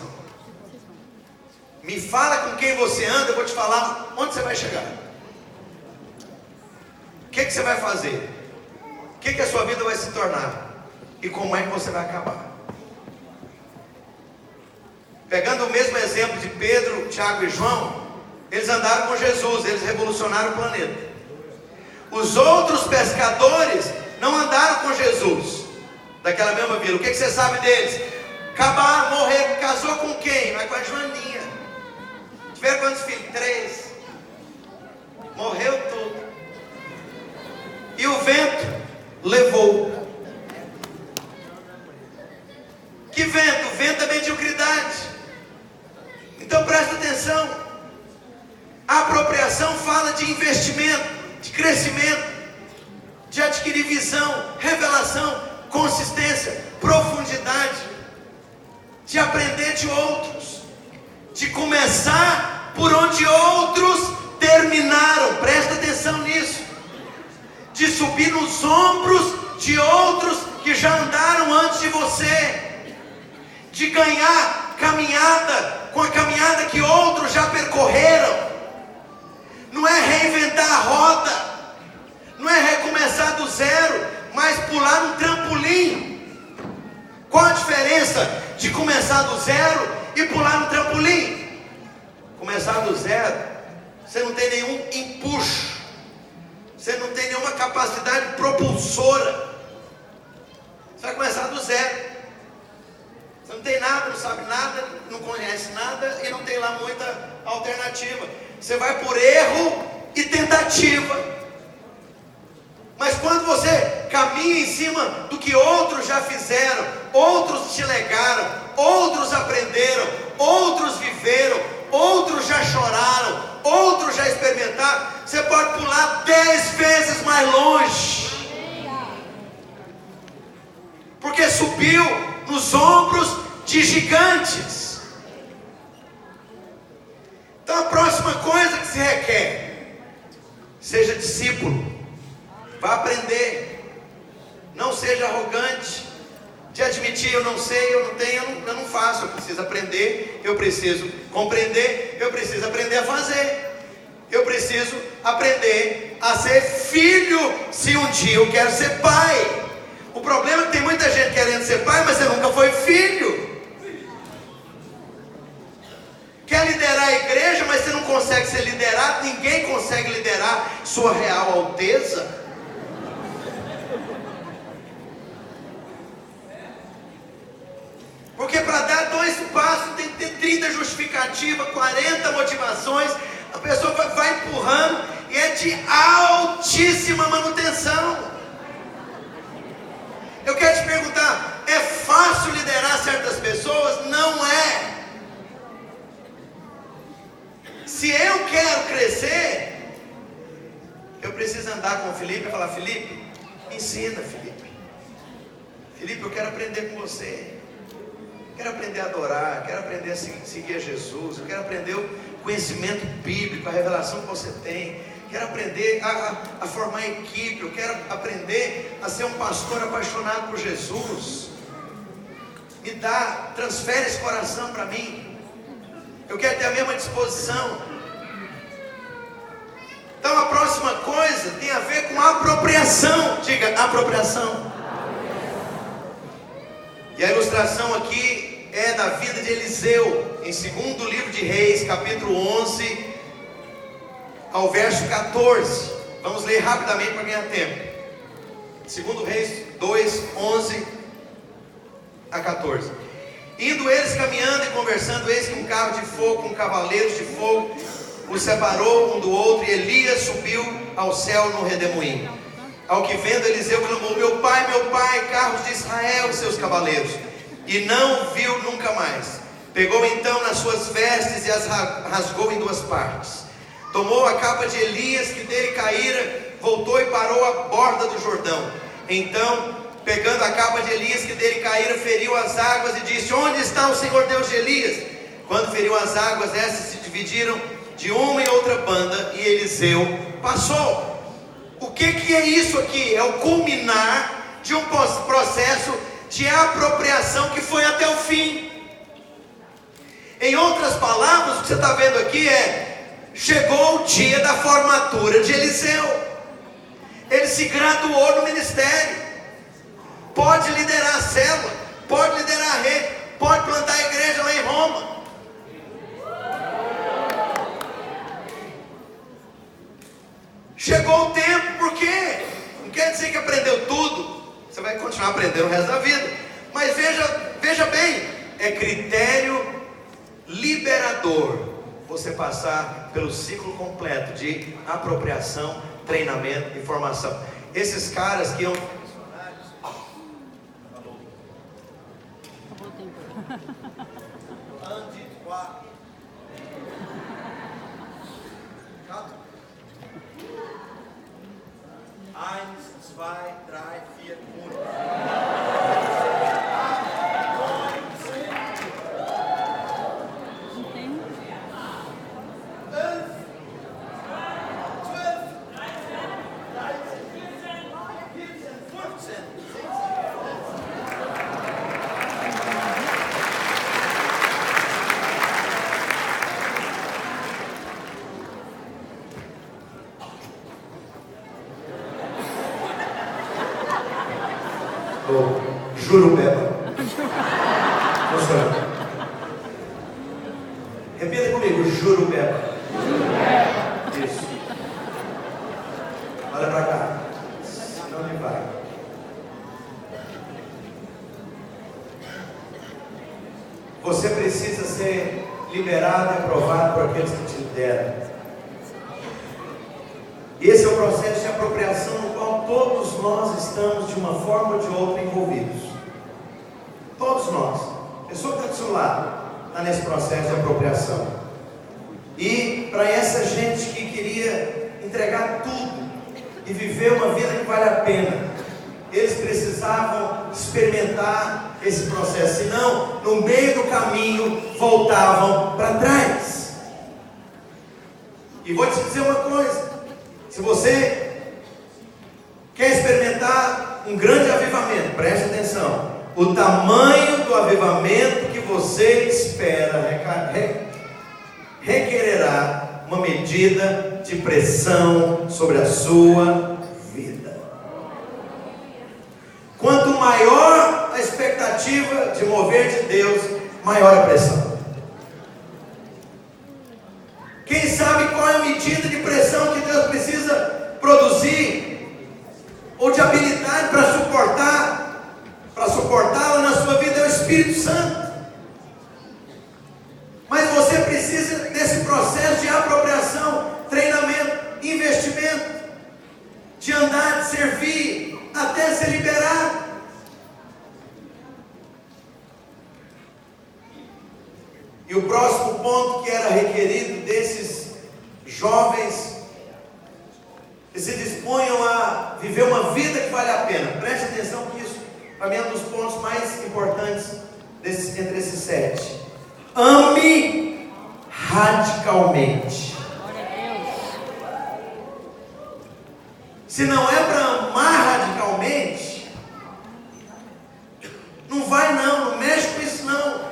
Me fala com quem você anda, eu vou te falar onde você vai chegar. O que você vai fazer? O que a sua vida vai se tornar? E como é que você vai acabar? Pegando o mesmo exemplo de Pedro, Tiago e João, eles andaram com Jesus, eles revolucionaram o planeta. Os outros pescadores não andaram com Jesus, daquela mesma vila. O que você sabe deles? Acabaram, morreram. Casou com quem? Vai com a Joaninha. Tiveram quantos filhos? 3. Morreu tudo. E o vento levou. Que vento? O vento da mediocridade. Então presta atenção. A apropriação fala de investimento, de crescimento, de adquirir visão, revelação, consistência, profundidade, de aprender de outros, de começar por onde outros terminaram. Presta atenção nisso. De subir nos ombros de outros que já andaram antes de você, de ganhar caminhada com a caminhada que outros já percorreram. Não é reinventar a roda, não é recomeçar do zero, mas pular um trampolim. Qual a diferença de começar do zero e pular um trampolim? Começar do zero, você não tem nenhum empuxo, você não tem nenhuma capacidade propulsora. Você vai começar do zero. Você não tem nada, não sabe nada, não conhece nada e não tem lá muita alternativa. Você vai por erro e tentativa. Mas quando você caminha em cima do que outros já fizeram, outros te legaram, outros aprenderam, outros viveram, outros já choraram, outros já experimentaram, você pode pular 10 vezes mais longe. Porque subiu nos ombros de gigantes. Então a próxima coisa que se requer: seja discípulo, vá aprender, não seja arrogante de admitir: eu não sei, eu não tenho, eu não faço. Eu preciso aprender, eu preciso compreender, eu preciso aprender a fazer, eu preciso aprender a ser filho, se um dia eu quero ser pai. O problema é que tem muita gente querendo ser pai, mas você nunca foi filho. Quer liderar a igreja, mas você não consegue ser liderado. Ninguém consegue liderar sua real alteza. Porque para dar 2 passos tem que ter 30 justificativas, 40 motivações. A pessoa vai empurrando e é de altíssima manutenção. Eu quero te perguntar: é fácil liderar certas pessoas? Não é. Se eu quero crescer, eu preciso andar com o Felipe e falar: Felipe, me ensina, Felipe. Felipe, eu quero aprender com você. Quero aprender a adorar, quero aprender a seguir a Jesus. Eu quero aprender o conhecimento bíblico, a revelação que você tem. Quero aprender a formar equipe. Eu quero aprender a ser um pastor apaixonado por Jesus. Me dá, transfere esse coração para mim. Eu quero ter a mesma disposição. Então a próxima coisa tem a ver com apropriação. Diga, apropriação. E a ilustração aqui é da vida de Eliseu, em 2º livro de Reis, capítulo 11, ao verso 14. Vamos ler rapidamente para ganhar tempo. 2 Reis 2, 11 a 14. Indo eles caminhando e conversando, eis que um carro de fogo com cavaleiros de fogo os separou um do outro, e Elias subiu ao céu no redemoinho. Ao que vendo, Eliseu clamou: meu pai, carros de Israel e seus cavaleiros. E não viu nunca mais. Pegou então nas suas vestes e as rasgou em duas partes. Tomou a capa de Elias que dele caíra, voltou e parou à borda do Jordão. Então, pegando a capa de Elias que dele caíra, feriu as águas e disse: onde está o Senhor Deus de Elias? Quando feriu as águas, essas se dividiram de uma e outra banda, e Eliseu passou. O que é isso aqui? É o culminar de um processo de apropriação que foi até o fim. Em outras palavras, o que você está vendo aqui chegou o dia da formatura de Eliseu. Ele se graduou no ministério. Pode liderar a célula, pode liderar a rede, pode plantar a igreja lá em Roma. Chegou o tempo, por quê? Não quer dizer que aprendeu tudo. Você vai continuar aprendendo o resto da vida. Mas veja bem, é critério liberador você passar pelo ciclo completo de apropriação, treinamento e formação. Esses caras que iam... Eins, zwei, drei, vier, Jurubeba. Funciona. Repita comigo: Jurubeba. Isso. Olha para cá. Não me vai. Você precisa ser liberado e aprovado por aqueles que te lideram. Esse é o processo de apropriação no qual todos nós estamos, de uma forma ou de outra, envolvidos. Todos nós. A pessoa que está do seu lado está nesse processo de apropriação. E para essa gente que queria entregar tudo e viver uma vida que vale a pena, eles precisavam experimentar esse processo. Senão, no meio do caminho, voltavam para trás. E vou te dizer uma coisa: se você quer experimentar um grande avivamento, preste atenção, o tamanho do avivamento que você espera requererá uma medida de pressão sobre a sua vida. Quanto maior a expectativa de mover de Deus, maior a pressão. Quem sabe qual é a medida de pressão que Deus precisa produzir, ou de habilidade para suportá-la na sua vida? É o Espírito Santo. Mas você precisa desse processo de apropriação, treinamento, investimento, de andar, de servir, até ser liberado. E o próximo ponto que era requerido desses jovens que se dispunham a viver uma vida que vale a pena, preste atenção que isso para mim é um dos pontos mais importantes entre esses 7. Ame radicalmente. Se não é para amar radicalmente, não vai não mexe com isso não.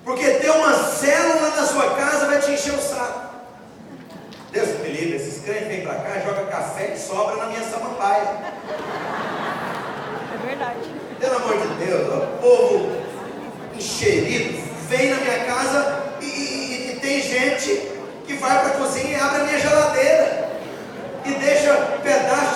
Porque ter uma célula na sua casa vai te encher o saco. Deus me livre, esses crentes vêm para cá e jogam café que sobra na minha samambaia. É verdade. Pelo amor de Deus, o povo encherido vem na minha casa e tem gente que vai para a cozinha e abre a minha geladeira e deixa pedaço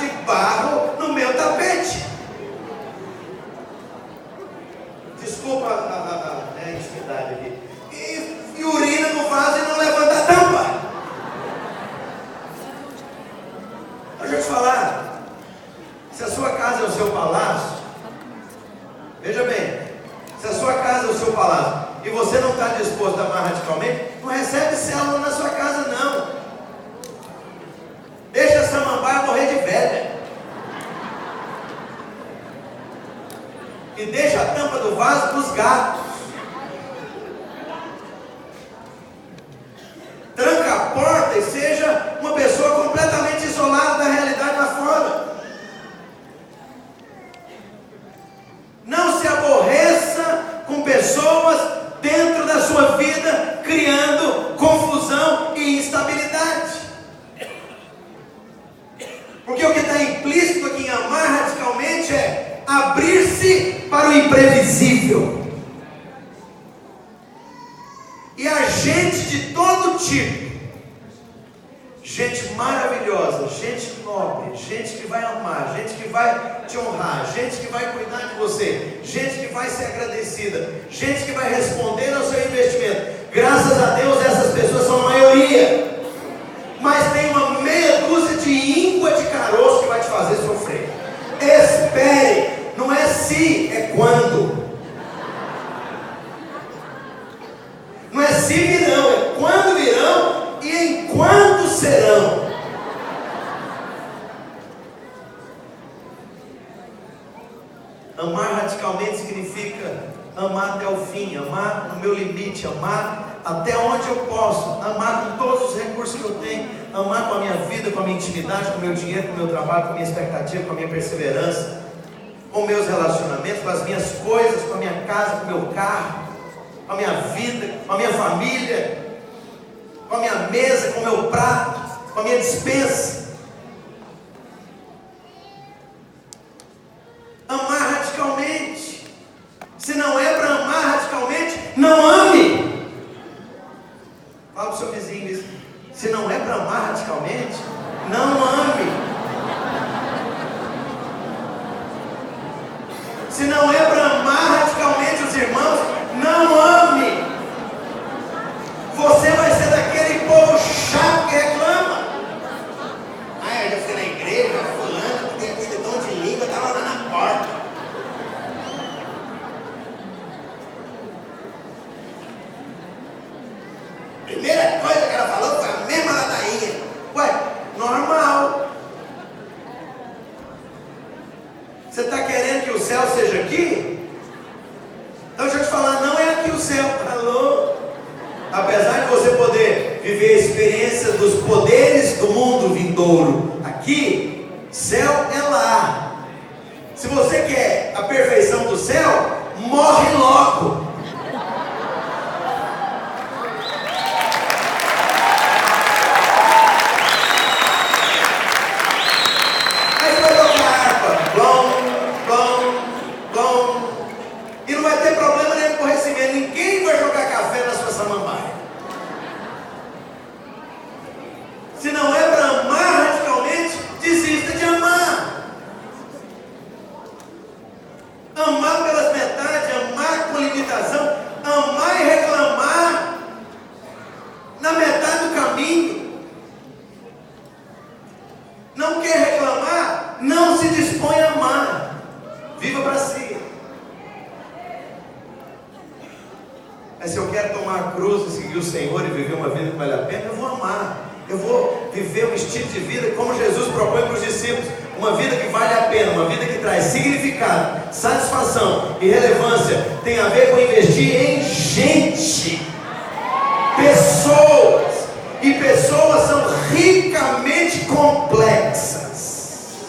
Se a sua casa é o seu palácio, veja bem, se a sua casa é o seu palácio e você não está disposto a amar radicalmente, não recebe célula na sua casa não. Deixa a samambaia morrer de velha. E deixa a tampa do vaso para os gatos. Tranca a porta e seja uma pessoa completamente isolada da realidade lá fora. Não se aborreça com pessoas dentro da sua vida, criando confusão e instabilidade. Porque o que está implícito aqui em amar radicalmente é abrir-se para o imprevisível. E a gente de todo tipo, gente maravilhosa, gente nobre, gente que vai amar, gente que vai te honrar, gente que vai cuidar de você, gente que vai ser agradecida, gente que vai responder ao seu investimento. Graças a Deus essas pessoas são a maioria. Mas tem uma meia dúzia de íngua de caroço que vai te fazer sofrer. Espere, não é se, é quando. Não é se virão, é quando virão e em quando serão. Amar radicalmente significa amar até o fim, amar no meu limite, amar até onde eu posso, amar com todos os recursos que eu tenho, amar com a minha vida, com a minha intimidade, com o meu dinheiro, com o meu trabalho, com a minha expectativa, com a minha perseverança, com meus relacionamentos, com as minhas coisas, com a minha casa, com o meu carro, com a minha vida, com a minha família, com a minha mesa, com o meu prato, com a minha despensa. Amar radicalmente. Se não é para amar radicalmente, não ame. Fala para o seu vizinho isso. Se não é para amar radicalmente, não ame. Se não é para amar radicalmente os irmãos, não ame. Você vai ser daquele povo chato que reclama. Ah, eu já fui na igreja, fulano, que tem aquele dom de língua, estava lá na porta. Primeira coisa que ela falou foi a mesma ladainha. Ué, normal. Você está querendo que o céu seja aqui? Então deixa eu te falar, não é aqui o céu. Alô? Apesar de você poder viver a experiência dos poderes do mundo vindouro aqui, céu é lá. Se você quer a perfeição do céu, morre logo. Se não é para amar radicalmente, desista de amar. Amar pelas metades, amar com limitação, amar e reclamar na metade do caminho. Não quer reclamar? Não se dispõe a amar. Viva para si. Mas se eu quero tomar a cruz e seguir o Senhor e viver uma vida que vale a pena, eu vou amar. Eu vou viver um estilo de vida como Jesus propõe para os discípulos. Uma vida que vale a pena, uma vida que traz significado, satisfação e relevância. Tem a ver com investir em gente, pessoas. E pessoas são ricamente complexas.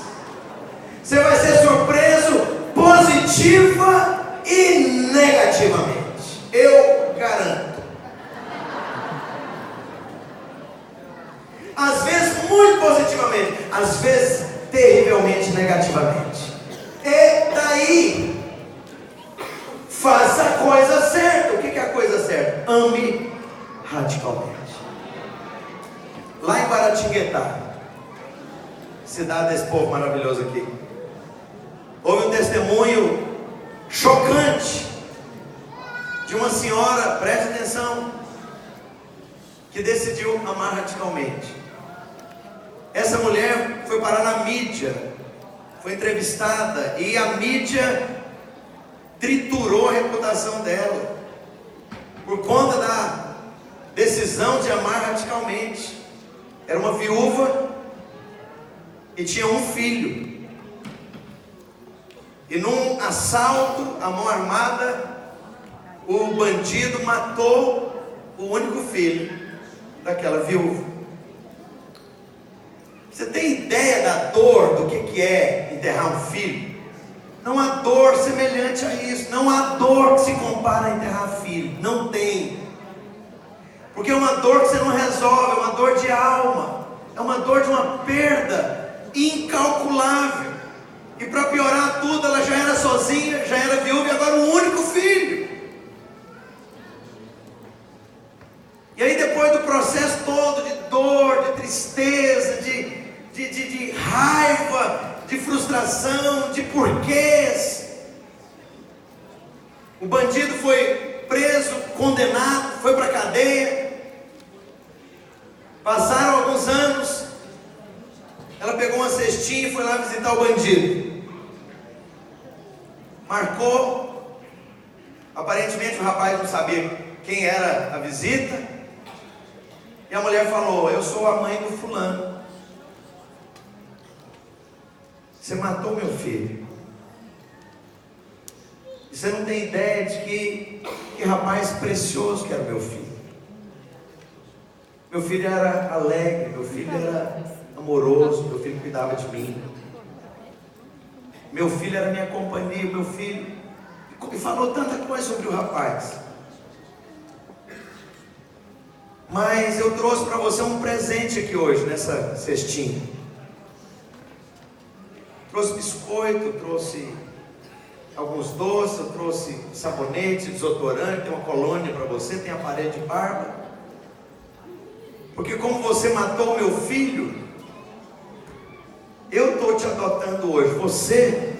Você vai ser surpreso positiva e negativamente. Eu garanto. Às vezes muito positivamente, às vezes terrivelmente negativamente. E daí, faça a coisa certa. O que é a coisa certa? Ame radicalmente. Lá em Guaratinguetá, cidade desse povo maravilhoso aqui, houve um testemunho chocante de uma senhora, preste atenção, que decidiu amar radicalmente. Essa mulher foi parar na mídia, foi entrevistada e a mídia triturou a reputação dela por conta da decisão de amar radicalmente. Era uma viúva e tinha um filho. E num assalto à mão armada, o bandido matou o único filho daquela viúva. Você tem ideia da dor do que é enterrar um filho? Não há dor semelhante a isso. Não há dor que se compara a enterrar filho. Não tem. Porque é uma dor que você não resolve, é uma dor de alma, é uma dor de uma perda incalculável. E para piorar tudo, ela já era sozinha, já era viúva e agora um único filho. E aí depois do processo todo de dor, de tristeza, de raiva, de frustração, de porquês, o bandido foi preso, condenado, foi para a cadeia. Passaram alguns anos, ela pegou uma cestinha e foi lá visitar o bandido. Marcou. Aparentemente o rapaz não sabia quem era a visita. E a mulher falou: eu sou a mãe do fulano. Você matou meu filho. E você não tem ideia de que rapaz precioso que era meu filho. Meu filho era alegre, meu filho era amoroso, meu filho cuidava de mim. Meu filho era minha companhia, meu filho. E falou tanta coisa sobre o rapaz. Mas eu trouxe para você um presente aqui hoje, nessa cestinha. Trouxe biscoito, trouxe alguns doces, eu trouxe sabonete, desodorante, tem uma colônia para você, tem aparelho de barba. Porque como você matou meu filho, eu estou te adotando hoje. Você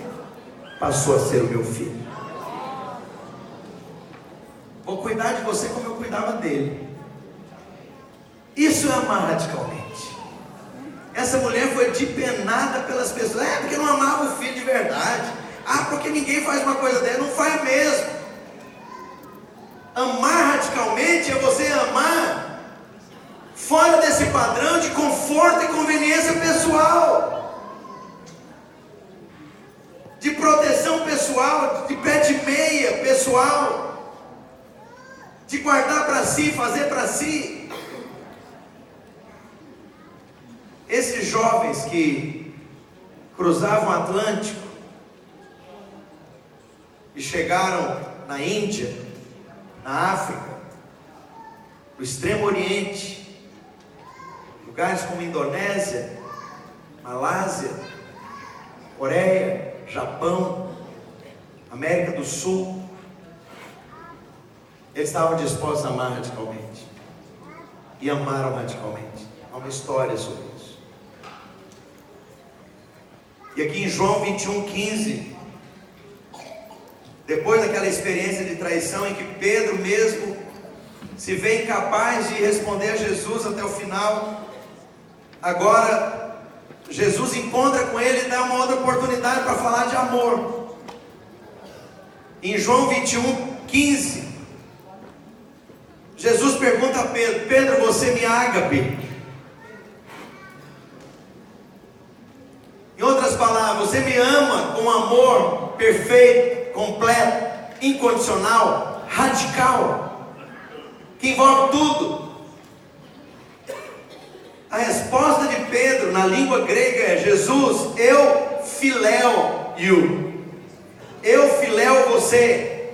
passou a ser o meu filho. Vou cuidar de você como eu cuidava dele. Isso é amar radicalmente. Essa mulher foi depenada pelas pessoas. Porque não amava o filho de verdade. Porque ninguém faz uma coisa dessa. Não faz mesmo. Amar radicalmente é você amar fora desse padrão de conforto e conveniência pessoal, de proteção pessoal, de pé de meia pessoal, de guardar para si, fazer para si. Esses jovens que cruzavam o Atlântico e chegaram na Índia, na África, no Extremo Oriente, lugares como Indonésia, Malásia, Coreia, Japão, América do Sul, eles estavam dispostos a amar radicalmente e amaram radicalmente. Há uma história sobre isso. E aqui em João 21:15, depois daquela experiência de traição em que Pedro mesmo se vê incapaz de responder a Jesus até o final, agora Jesus encontra com ele e dá uma outra oportunidade para falar de amor. Em João 21:15, Jesus pergunta a Pedro: Pedro, você me ágape? Em outras palavras, você me ama com amor perfeito, completo, incondicional, radical, que envolve tudo. A resposta de Pedro na língua grega é: Jesus, eu filéu you. Eu filéu você.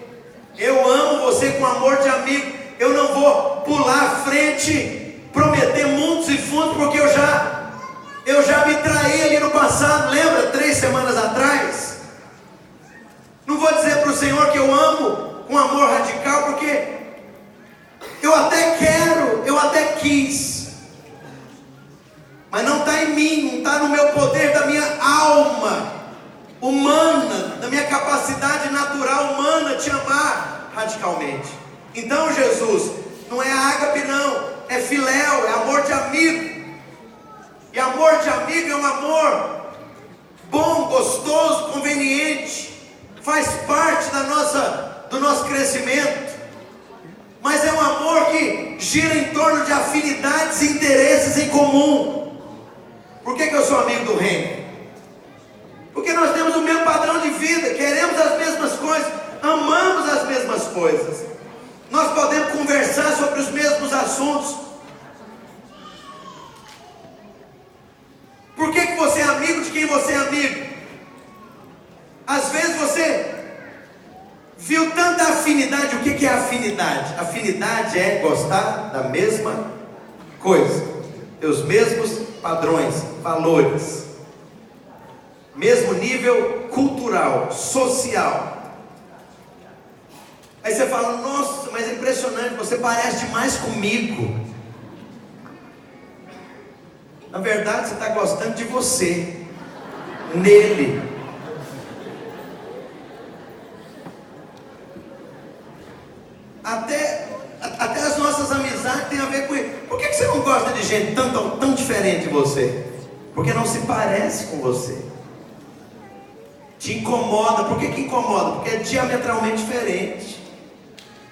Eu amo você com amor de amigo. Eu não vou pular à frente, prometer mundos e fundos, porque eu já me traí ali no passado. Lembra, 3 semanas atrás? Não vou dizer para o Senhor que eu amo com amor radical, porque eu até quero, eu até quis, mas não está em mim, não está no meu poder, da minha alma humana, da minha capacidade natural humana de amar radicalmente. Então Jesus, não é ágape não, é filéu, é amor de amigo. E amor de amigo é um amor bom, gostoso, conveniente, faz parte do nosso crescimento, mas é um amor que gira em torno de afinidades e interesses em comum. Por que eu sou amigo do reino? Porque nós temos o mesmo padrão de vida, queremos as mesmas coisas, amamos as mesmas coisas, nós podemos conversar sobre os mesmos assuntos. Por que você é amigo de quem você é amigo? Às vezes você viu tanta afinidade. O que é afinidade? Afinidade é gostar da mesma coisa, ter os mesmos padrões, valores, mesmo nível cultural, social. Aí você fala: nossa, mas é impressionante, você parece demais comigo. Na verdade, você está gostando de você, nele. Até as nossas amizades têm a ver com isso. Por que você não gosta de gente tão diferente de você? Porque não se parece com você. Te incomoda. Por que incomoda? Porque é diametralmente diferente.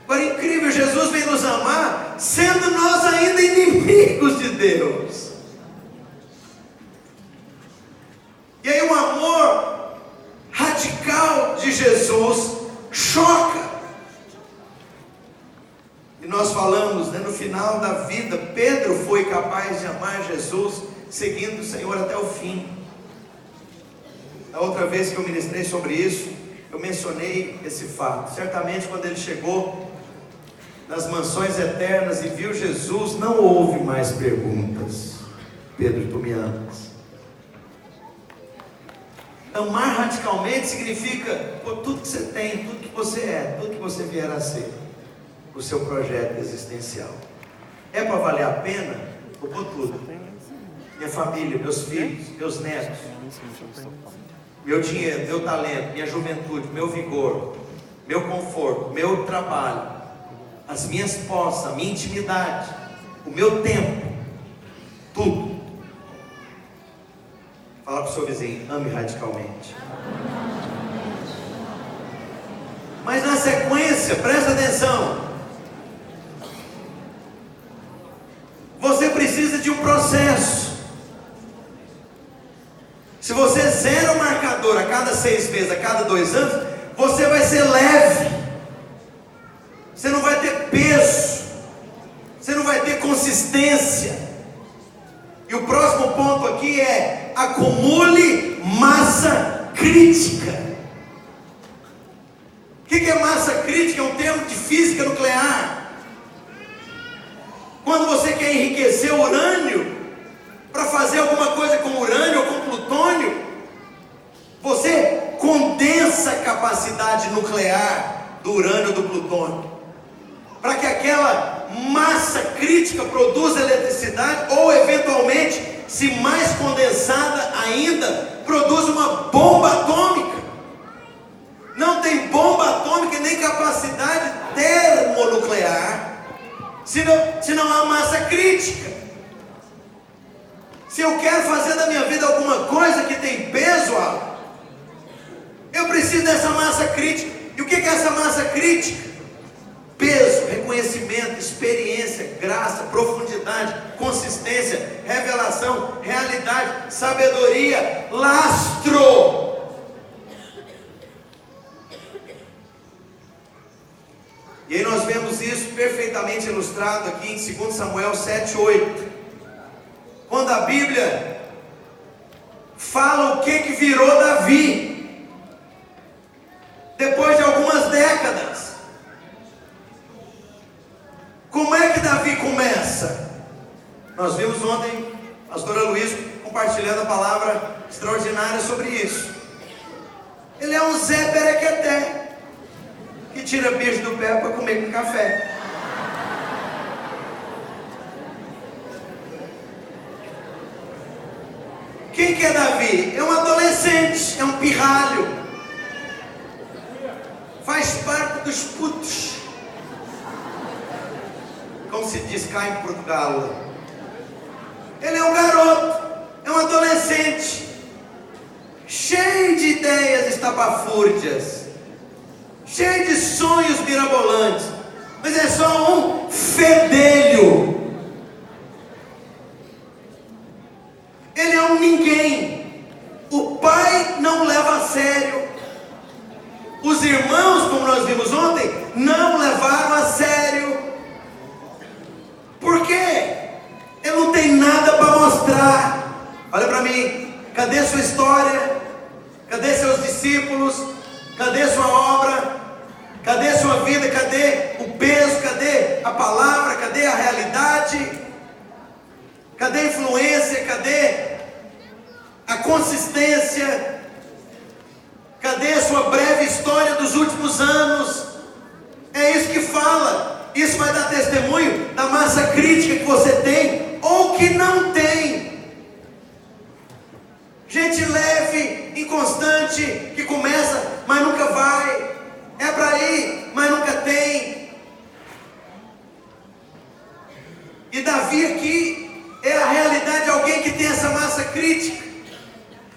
Agora, incrível, Jesus vem nos amar sendo nós ainda inimigos de Deus. E aí o amor radical de Jesus choca. E nós falamos, no final da vida, Pedro foi capaz de amar Jesus seguindo o Senhor até o fim. A outra vez que eu ministrei sobre isso, eu mencionei esse fato. Certamente quando ele chegou nas mansões eternas e viu Jesus, não houve mais perguntas: Pedro, tu me amas? Amar radicalmente significa por tudo que você tem, tudo que você é, tudo que você vier a ser, o seu projeto existencial. É para valer a pena? Eu vou tudo. Minha família, meus filhos, meus netos, meu dinheiro, meu talento, minha juventude, meu vigor, meu conforto, meu trabalho, as minhas posses, a minha intimidade, o meu tempo, tudo. Fala para o seu vizinho: ame radicalmente. Mas na sequência, presta atenção, você precisa de um processo. Se você zera o marcador a cada 6 meses, a cada 2 anos, você vai ser leve, você não vai ter peso, você não vai ter consistência. E o próximo ponto aqui é: acumule massa crítica. O que é massa crítica? É um termo de física nuclear. Quando você quer enriquecer o urânio, para fazer alguma coisa com urânio ou com plutônio, você condensa a capacidade nuclear do urânio ou do plutônio, para que aquela massa crítica produza eletricidade, ou eventualmente, se mais condensada ainda, produza uma bomba atômica. Não tem bomba atômica nem capacidade termonuclear se não há massa crítica. Se eu quero fazer da minha vida alguma coisa que tem peso, eu preciso dessa massa crítica. E o que é essa massa crítica? Peso, reconhecimento, experiência, graça, profundidade, consistência, revelação, realidade, sabedoria, lastro. E aí nós vemos isso perfeitamente ilustrado aqui em 2 Samuel 7:8. Quando a Bíblia fala o que virou Davi, depois de algumas décadas. Como é que Davi começa? Nós vimos ontem a pastora Luísa compartilhando a palavra extraordinária sobre isso. Ele é um Zé Perequeté, que tira beijo do pé para comer com café. Quem que é Davi? É um adolescente, é um pirralho, faz parte dos putos, como se diz cá em Portugal. Ele é um garoto, é um adolescente, cheio de ideias estapafúrdias, cheio de sonhos mirabolantes, mas é só um fedelho. Ele é um ninguém. O pai não leva a sério. Os irmãos, como nós vimos ontem, não levaram a sério. Por quê? Ele não tem nada para mostrar. Olha para mim. Cadê sua história? Cadê seus discípulos? Cadê sua obra? Cadê sua vida? Cadê o peso? Cadê a palavra? Cadê a realidade? Cadê a influência? Cadê a consistência? Cadê a sua breve história dos últimos anos? É isso que fala. Isso vai dar testemunho da massa crítica que você tem ou que não tem. Gente leve, inconstante, que começa, mas nunca vai. É para ir, mas nunca tem. E Davi aqui é a realidade de alguém que tem essa massa crítica,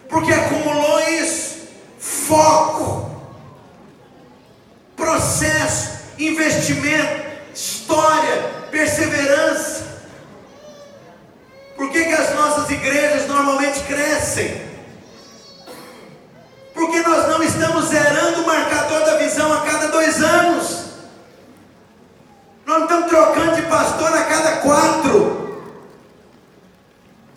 porque acumulou isso. Foco, processo, investimento, história, perseverança. Por que as nossas igrejas normalmente crescem? Porque nós não estamos zerando o marcador da visão a cada 2 anos. Nós não estamos trocando de pastor a cada 4.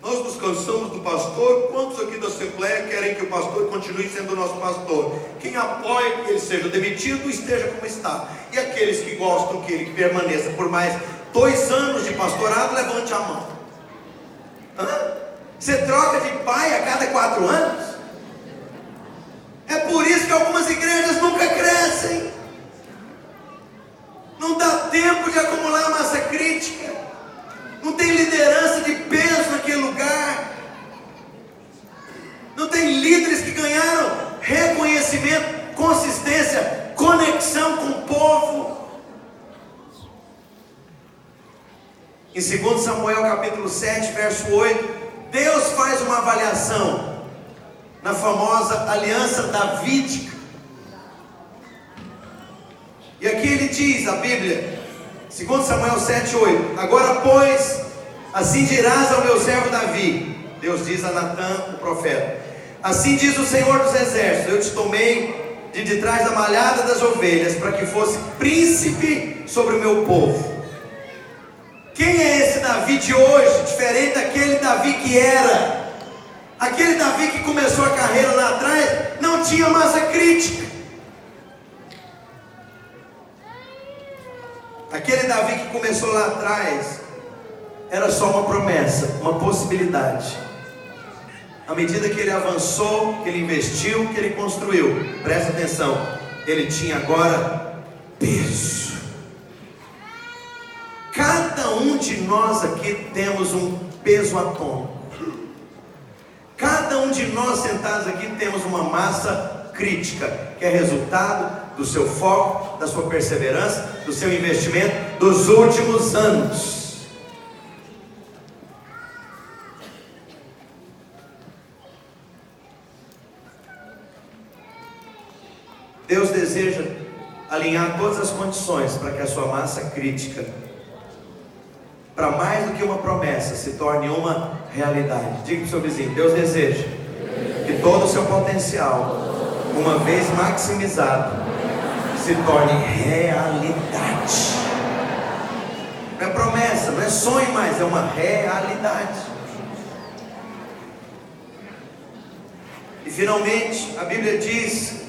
Nós nos cansamos do pastor. Quantos aqui da Assembleia querem que o pastor continue sendo o nosso pastor? Quem apoia que ele seja demitido, esteja como está. E aqueles que gostam que ele permaneça por mais 2 anos de pastorado, levante a mão. Você troca de pai a cada 4 anos? É por isso que algumas igrejas nunca crescem. Não dá tempo de acumular massa crítica. Não tem liderança de peso naquele lugar. Não tem líderes que ganharam reconhecimento, consistência, conexão com o povo. Em 2 Samuel capítulo 7, verso 8, Deus faz uma avaliação na famosa aliança davídica. E aqui ele diz, a Bíblia, 2 Samuel 7, 8: agora, pois, assim dirás ao meu servo Davi. Deus diz a Natã, o profeta: assim diz o Senhor dos Exércitos: eu te tomei de trás da malhada das ovelhas, para que fosse príncipe sobre o meu povo. Quem é esse Davi de hoje, diferente daquele Davi que era? Aquele Davi que começou a carreira lá atrás não tinha massa crítica. Aquele Davi que começou lá atrás era só uma promessa, uma possibilidade. À medida que ele avançou, que ele investiu, que ele construiu, presta atenção, ele tinha agora peso. Cada um de nós aqui temos um peso atômico. Cada um de nós sentados aqui temos uma massa crítica, que é resultado do seu foco, da sua perseverança, do seu investimento dos últimos anos. Deus deseja alinhar todas as condições para que a sua massa crítica, para mais do que uma promessa, se torne uma realidade. Diga para o seu vizinho: Deus deseja que todo o seu potencial, uma vez maximizado, se torne realidade. Não é promessa, não é sonho mais, é uma realidade. E finalmente a Bíblia diz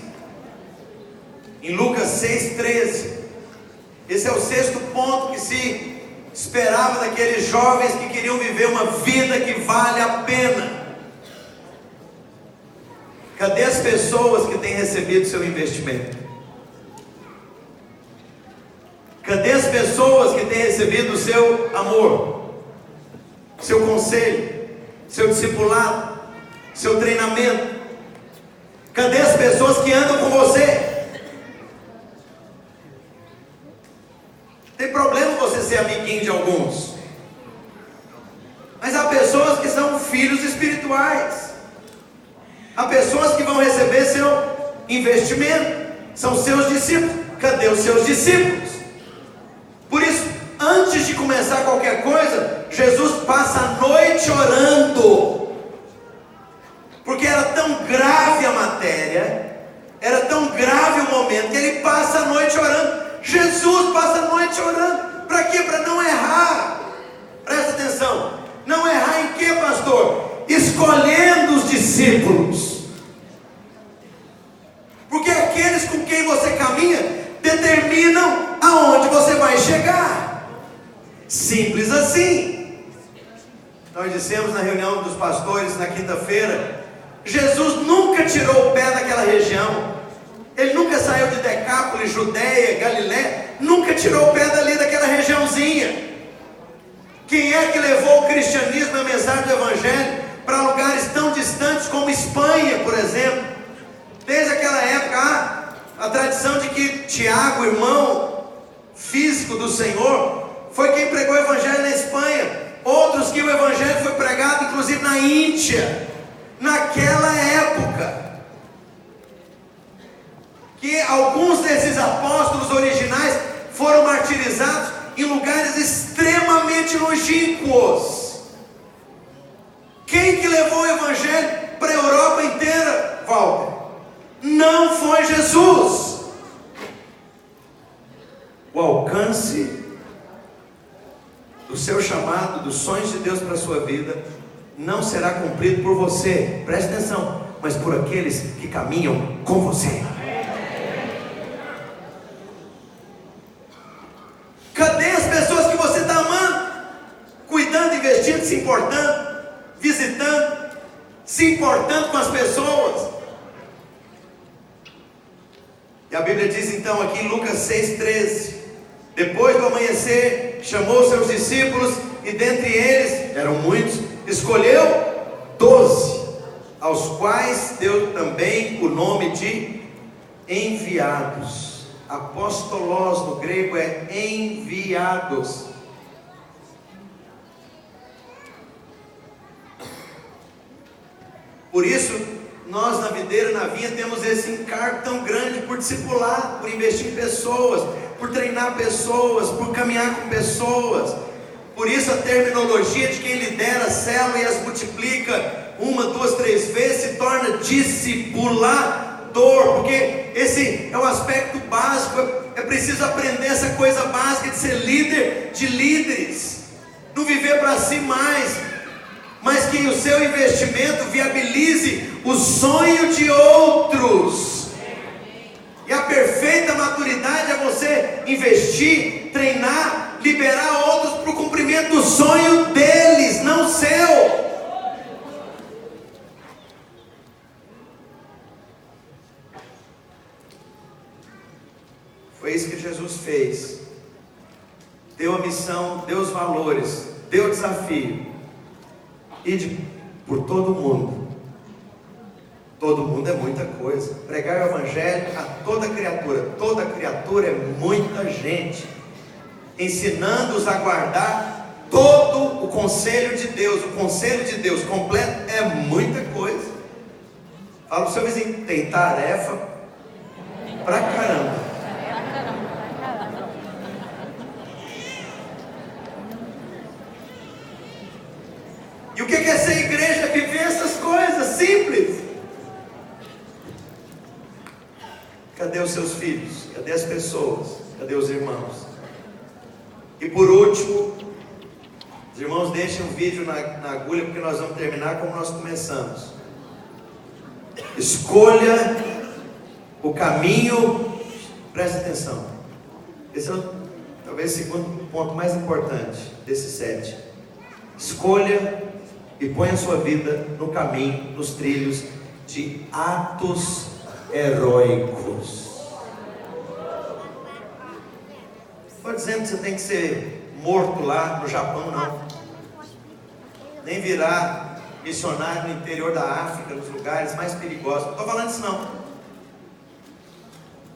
em Lucas 6,13, esse é o 6º ponto que se esperava daqueles jovens que queriam viver uma vida que vale a pena. Cadê as pessoas que têm recebido seu investimento? Cadê as pessoas que têm recebido o seu amor, seu conselho, seu discipulado, seu treinamento? Cadê as pessoas que andam com você? Tem problema você ser amiguinho de alguns, mas há pessoas que são filhos espirituais. Há pessoas que vão receber seu investimento, são seus discípulos. Cadê os seus discípulos? Por isso, antes de começar qualquer coisa, Jesus passa a noite orando, porque era tão grave a matéria, era tão grave o momento, que ele passa a noite orando. Jesus passa a noite orando. Para quê? Para não errar. Presta atenção. Não errar em quê, pastor? Escolhendo os discípulos. Porque aqueles com quem você caminha determinam aonde você vai chegar. Simples assim. Nós dissemos na reunião dos pastores na quinta-feira, Jesus nunca tirou o pé daquela região. Ele nunca saiu de Decápolis, Judeia, Galiléia, nunca tirou o pé dali daquela regiãozinha. Quem é que levou o cristianismo, a mensagem do evangelho, para lugares tão distantes como Espanha, por exemplo? Desde aquela época, a tradição de que Tiago, irmão físico do Senhor, foi quem pregou o evangelho na Espanha. Outros que o evangelho foi pregado inclusive na Índia, naquela época. Que alguns desses apóstolos originais foram martirizados em lugares extremamente longínquos. Quem que levou o evangelho para a Europa inteira, Walter? Não foi Jesus. O alcance do seu chamado, dos sonhos de Deus para a sua vida, não será cumprido por você, preste atenção, mas por aqueles que caminham com você. Cadê as pessoas que você está amando? Cuidando, investindo, se importando, visitando, se importando com as pessoas. E a Bíblia diz então aqui em Lucas 6,13: depois do amanhecer, chamou seus discípulos e dentre eles, eram muitos, escolheu 12, aos quais deu também o nome de enviados. Apóstolos no grego é enviados. Por isso, nós na Videira, na Vinha, temos esse encargo tão grande por discipular, por investir em pessoas, por treinar pessoas, por caminhar com pessoas. Por isso a terminologia de quem lidera a célula e as multiplica 1, 2, 3 vezes se torna discipulador, porque esse é o aspecto básico. É preciso aprender essa coisa básica de ser líder de líderes, não viver para si mais, mas que o seu investimento viabilize o sonho de outros. E a perfeita maturidade é você investir, treinar, liberar outros para o cumprimento do sonho deles, não seu. Foi isso que Jesus fez. Deu a missão, deu os valores, deu o desafio. Ide por todo mundo. Todo mundo é muita coisa. Pregar o evangelho a toda criatura. Toda criatura é muita gente. Ensinando-os a guardar todo o conselho de Deus. O conselho de Deus completo é muita coisa. Fala para o seu vizinho, tem tarefa pra caramba. E o que é ser igreja? Viver essas coisas simples. Cadê os seus filhos? Cadê as pessoas? Cadê os irmãos? E por último, os irmãos deixem um vídeo na agulha, porque nós vamos terminar como nós começamos. Escolha o caminho. Preste atenção. Esse é talvez o segundo ponto mais importante desses 7. Escolha e põe a sua vida no caminho, nos trilhos de atos heróicos. Não estou dizendo que você tem que ser morto lá no Japão, não. Nem virar missionário no interior da África, nos lugares mais perigosos. Não estou falando isso não.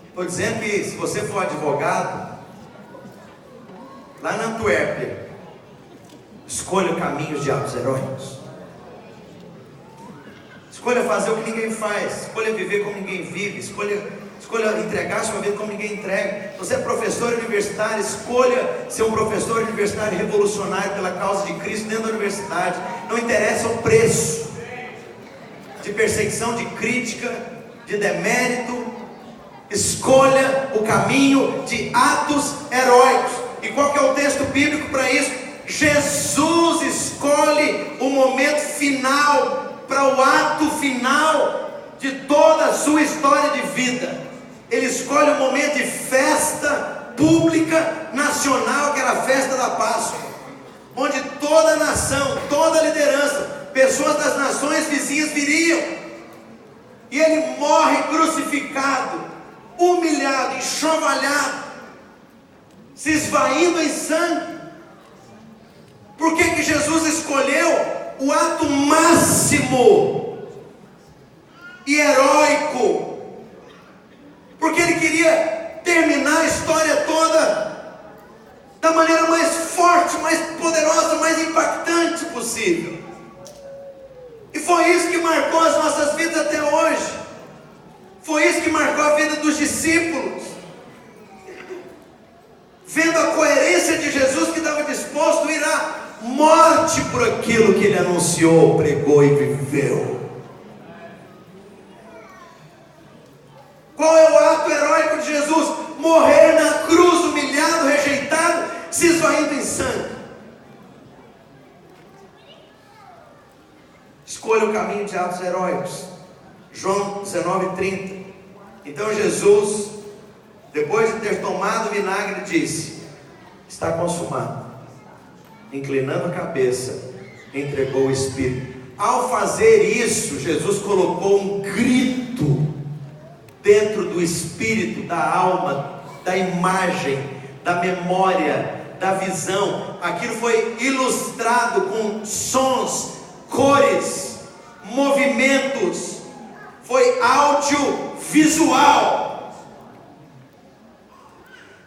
Estou dizendo que se você for advogado, lá na Antuérpia, escolha caminhos de atos heróicos. Escolha fazer o que ninguém faz. Escolha viver como ninguém vive. Escolha entregar sua vida como ninguém entrega. Você é professor universitário, escolha ser um professor universitário revolucionário pela causa de Cristo dentro da universidade. Não interessa o preço de perseguição, de crítica, de demérito. Escolha o caminho de atos heróicos. E qual que é o texto bíblico para isso? Jesus escolhe o momento final, para o ato final de toda a sua história de vida. Ele escolhe um momento de festa pública nacional, que era a festa da Páscoa, onde toda a nação, toda a liderança, pessoas das nações vizinhas viriam, e ele morre crucificado, humilhado, enxovalhado, se esvaindo em sangue. Por que Jesus escolheu o ato máximo e heróico? Porque ele queria terminar a história toda da maneira mais forte, mais poderosa, mais impactante possível. E foi isso que marcou as nossas vidas até hoje. Foi isso que marcou a vida dos discípulos. Vendo a coerência de Jesus, que estava disposto a ir à morte por aquilo que ele anunciou, pregou e viveu. Qual é o ato heróico de Jesus? Morrer na cruz, humilhado, rejeitado, se esvaindo em sangue. Escolha o caminho de atos heróicos. João 19:30. Então Jesus, depois de ter tomado o vinagre, disse: está consumado. Inclinando a cabeça, entregou o Espírito. Ao fazer isso, Jesus colocou um grito dentro do espírito, da alma, da imagem, da memória, da visão. Aquilo foi ilustrado com sons, cores, movimentos. Foi audiovisual.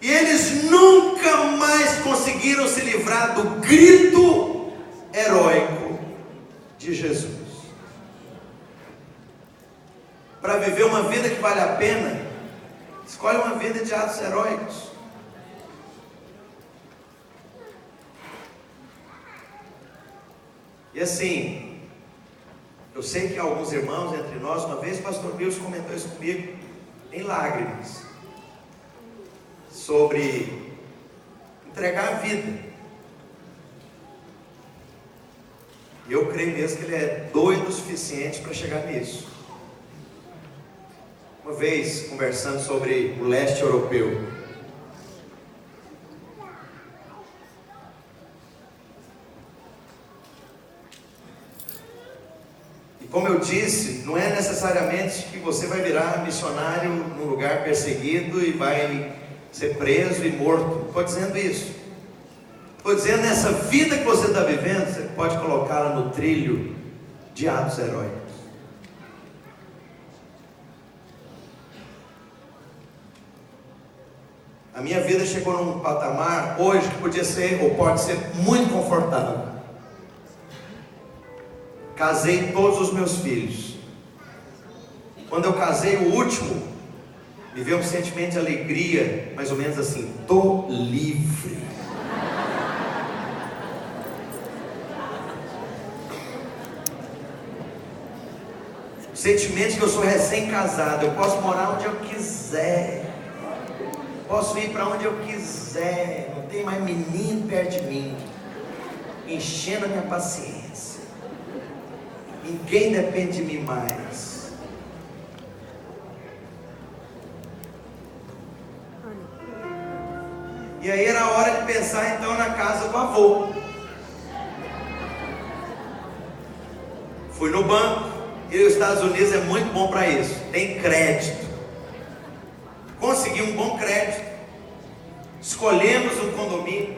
E eles nunca mais conseguiram se livrar do grito heróico de Jesus. Para viver uma vida que vale a pena, escolhe uma vida de atos heróicos. E assim, eu sei que alguns irmãos entre nós, uma vez o pastor Wilson comentou isso comigo, em lágrimas, sobre entregar a vida. E eu creio mesmo que ele é doido o suficiente para chegar nisso. Uma vez, conversando sobre o leste europeu, e como eu disse, não é necessariamente que você vai virar missionário num lugar perseguido e vai ser preso e morto. Não estou dizendo isso. Estou dizendo, nessa vida que você está vivendo, você pode colocá-la no trilho de atos heróicos. A minha vida chegou num patamar hoje que podia ser, ou pode ser, muito confortável. Casei todos os meus filhos. Quando eu casei o último, me veio um sentimento de alegria, mais ou menos assim: tô livre. O sentimento de que eu sou recém-casado, eu posso morar onde eu quiser, posso ir para onde eu quiser, não tem mais menino perto de mim, enchendo a minha paciência, ninguém depende de mim mais. E aí era a hora de pensar então na casa do avô. Fui no banco, e os Estados Unidos é muito bom para isso, tem crédito. Consegui um bom crédito, escolhemos um condomínio,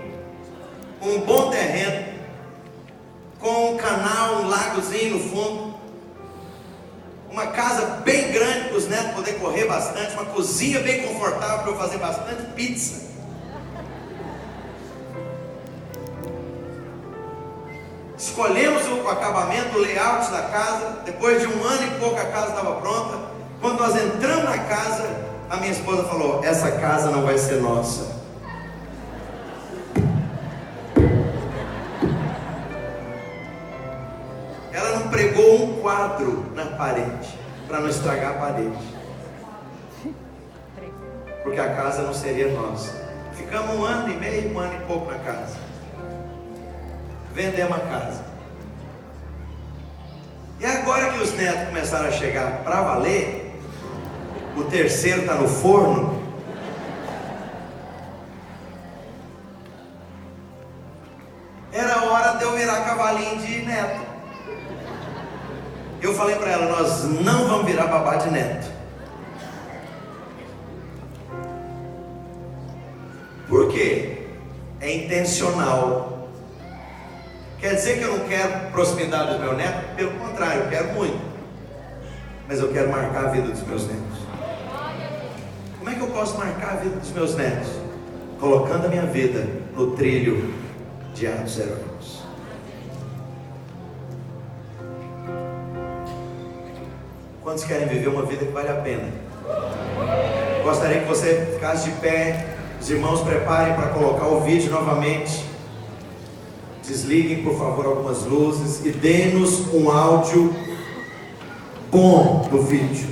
um bom terreno, com um canal, um lagozinho no fundo, uma casa bem grande para os netos poderem correr bastante, uma cozinha bem confortável para eu fazer bastante pizza. escolhemos o acabamento, o layout da casa. Depois de 1 ano e pouco a casa estava pronta. Quando nós entramos na casa, a minha esposa falou: essa casa não vai ser nossa. Ela não pregou um quadro na parede para não estragar a parede, porque a casa não seria nossa. Ficamos 1 ano e meio, 1 ano e pouco na casa. Vendemos a casa. E agora que os netos começaram a chegar para valer, o terceiro está no forno. Era hora de eu virar cavalinho de neto. Eu falei para ela: nós não vamos virar babá de neto. Por quê? É intencional. Quer dizer que eu não quero proximidade dos meus netos? Pelo contrário, eu quero muito. Mas eu quero marcar a vida dos meus netos. Como é que eu posso marcar a vida dos meus netos? Colocando a minha vida no trilho de atos heróicos. Quantos querem viver uma vida que vale a pena? Gostaria que você ficasse de pé. Os irmãos preparem para colocar o vídeo novamente. Desliguem, por favor, algumas luzes e dê-nos um áudio bom do vídeo.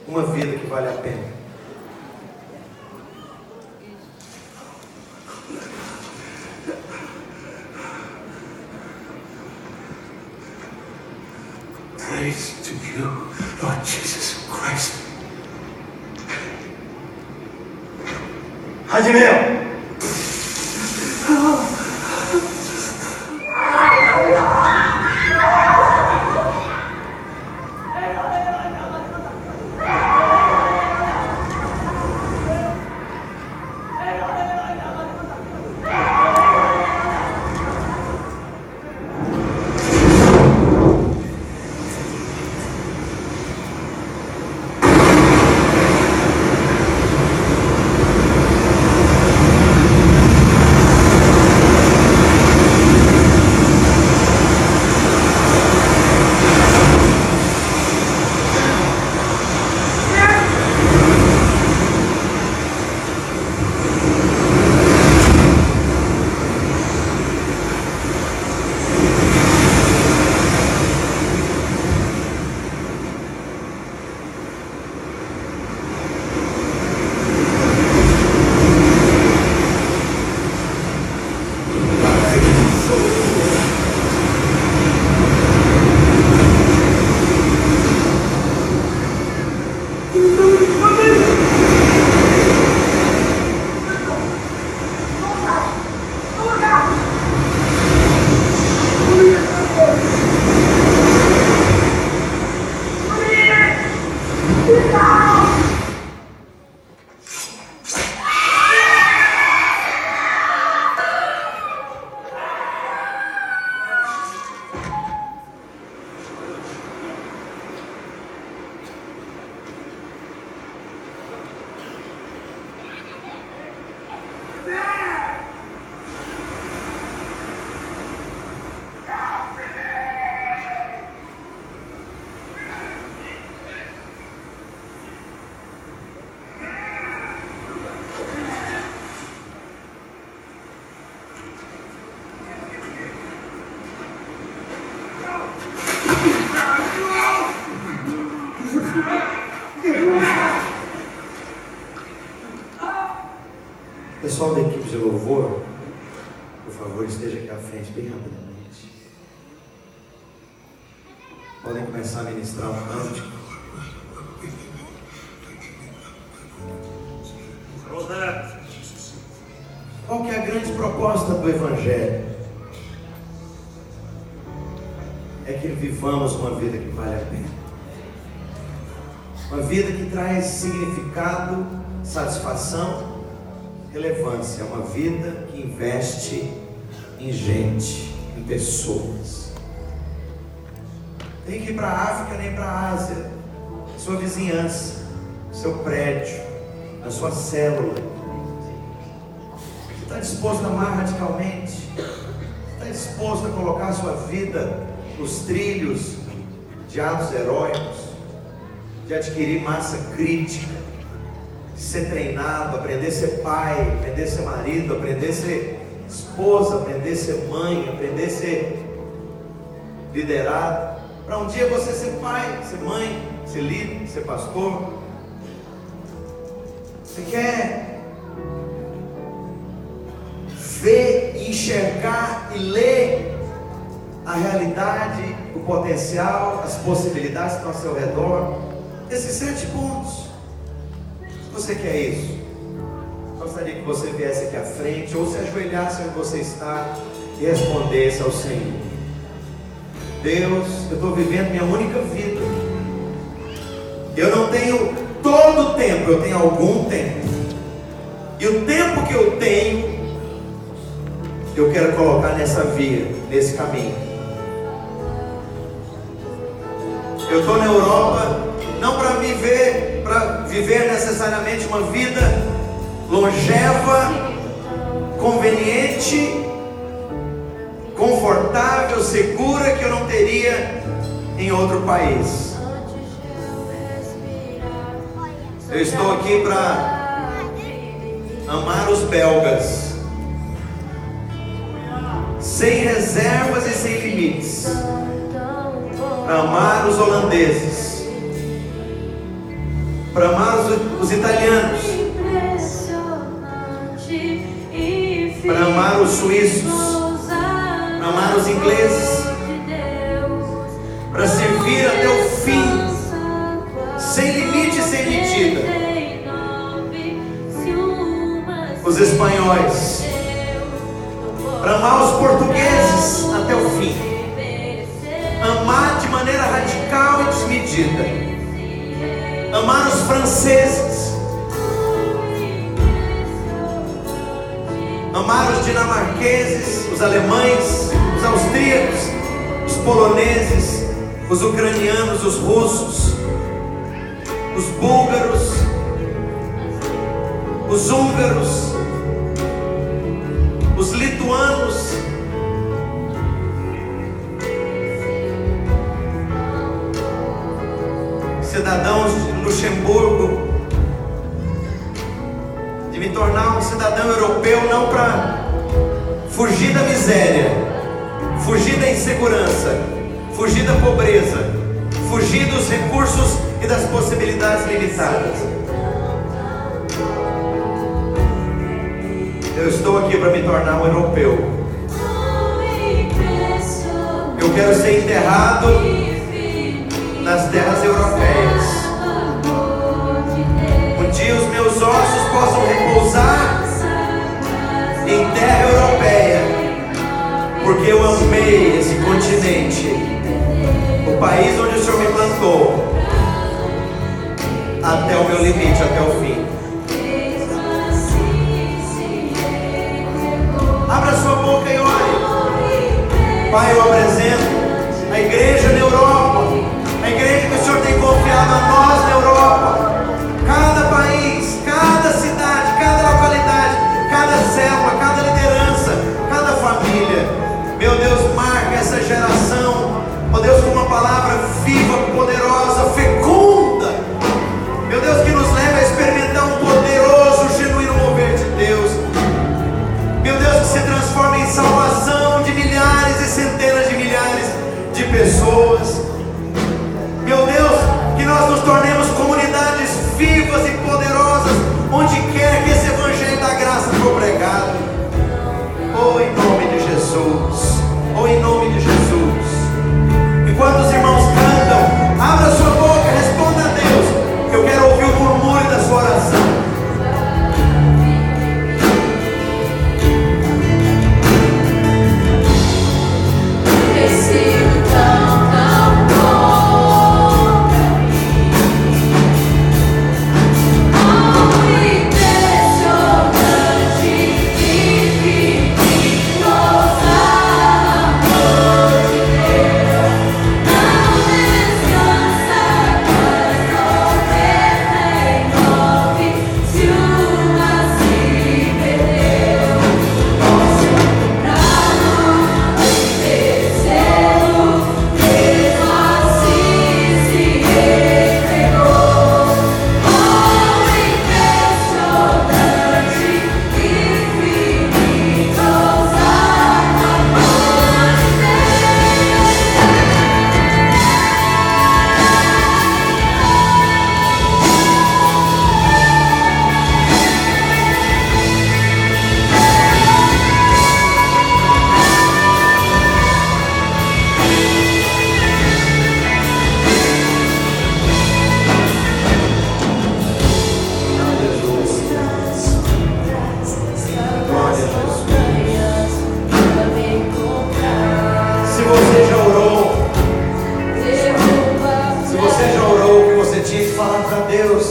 Uma vida que vale a pena. Praise to you, Lord Jesus Christ. 始めよう。Pessoal da equipe de louvor, por favor, esteja aqui à frente bem rapidamente. Podem começar a ministrar um cântico. Qual que é a grande proposta do Evangelho? É que vivamos uma vida que vale a pena. Uma vida que traz significado, satisfação, relevância. Uma vida que investe em gente, em pessoas. Tem que ir para a África nem para a Ásia. Sua vizinhança, seu prédio, a sua célula. Está disposto a amar radicalmente? Está disposto a colocar a sua vida nos trilhos de atos heróicos, de adquirir massa crítica, de ser treinado, aprender a ser pai, aprender a ser marido, aprender a ser esposa, aprender a ser mãe, aprender a ser liderado, para um dia você ser pai, ser mãe, ser líder, ser pastor? Você quer ver, enxergar e ler a realidade, o potencial, as possibilidades que estão ao seu redor? Esses 7 pontos. Se você quer isso, gostaria que você viesse aqui à frente, ou se ajoelhasse onde você está e respondesse ao Senhor: Deus, eu estou vivendo minha única vida. Eu não tenho todo o tempo, eu tenho algum tempo. E o tempo que eu tenho, eu quero colocar nessa via, nesse caminho. Eu estou na Europa, não para viver necessariamente uma vida longeva, conveniente, confortável, segura, que eu não teria em outro país. Eu estou aqui para amar os belgas, sem reservas e sem limites, para amar os holandeses, para amar os italianos, para amar os suíços, para amar os ingleses, para servir até o fim, sem limite e sem medida, os espanhóis, para amar os portugueses até o fim, amar de maneira radical e desmedida, amar os franceses, amar os dinamarqueses, os alemães, os austríacos, os poloneses, os ucranianos, os russos, os búlgaros, os húngaros, os lituanos, cidadãos de Luxemburgo, de me tornar um cidadão europeu não para fugir da miséria, fugir da insegurança, fugir da pobreza, fugir dos recursos e das possibilidades limitadas. Eu estou aqui para me tornar um europeu. Eu quero ser enterrado nas terras europeias. Um dia os meus ossos possam repousar em terra europeia, porque eu amei esse continente, o país onde o Senhor me plantou, até o meu limite, até o fim. Abra sua boca e ore. Pai, eu apresento a igreja na Europa, a igreja que o Senhor tem confiado a nós na Europa. Cada país, cada cidade, cada localidade, cada célula, cada liderança, cada família. Meu Deus, marca essa geração, ó Deus, com uma palavra viva, poderosa, fecunda. Meu Deus, que nos leve a experimentar um poderoso, genuíno mover de Deus. Meu Deus, que se transforme em salvação de milhares e centenas de milhares de pessoas. Meu Deus, que nós nos tornemos comunidades vivas e poderosas, onde quer que esse evangelho da graça for pregado. Oh, em nome de Jesus. Oh, em nome de Jesus. Enquanto os irmãos cantam, abra sua boca, responda a Deus. Eu quero ouvir o murmúrio da sua oração. Tão bom pra mim.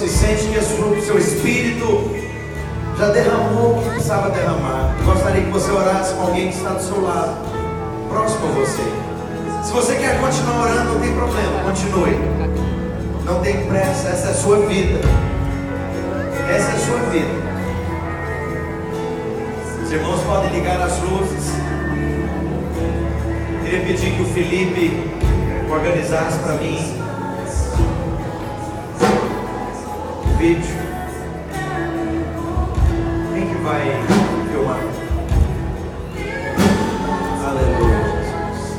e sente que o seu espírito já derramou o que precisava derramar, eu gostaria que você orasse com alguém que está do seu lado, próximo a você. Se você quer continuar orando, não tem problema, continue. Não tem pressa, essa é a sua vida. Essa é a sua vida. Os irmãos podem ligar as luzes. Queria pedir que o Felipe organizasse para mim o vídeo. Quem que vai filmar? Aleluia, Jesus.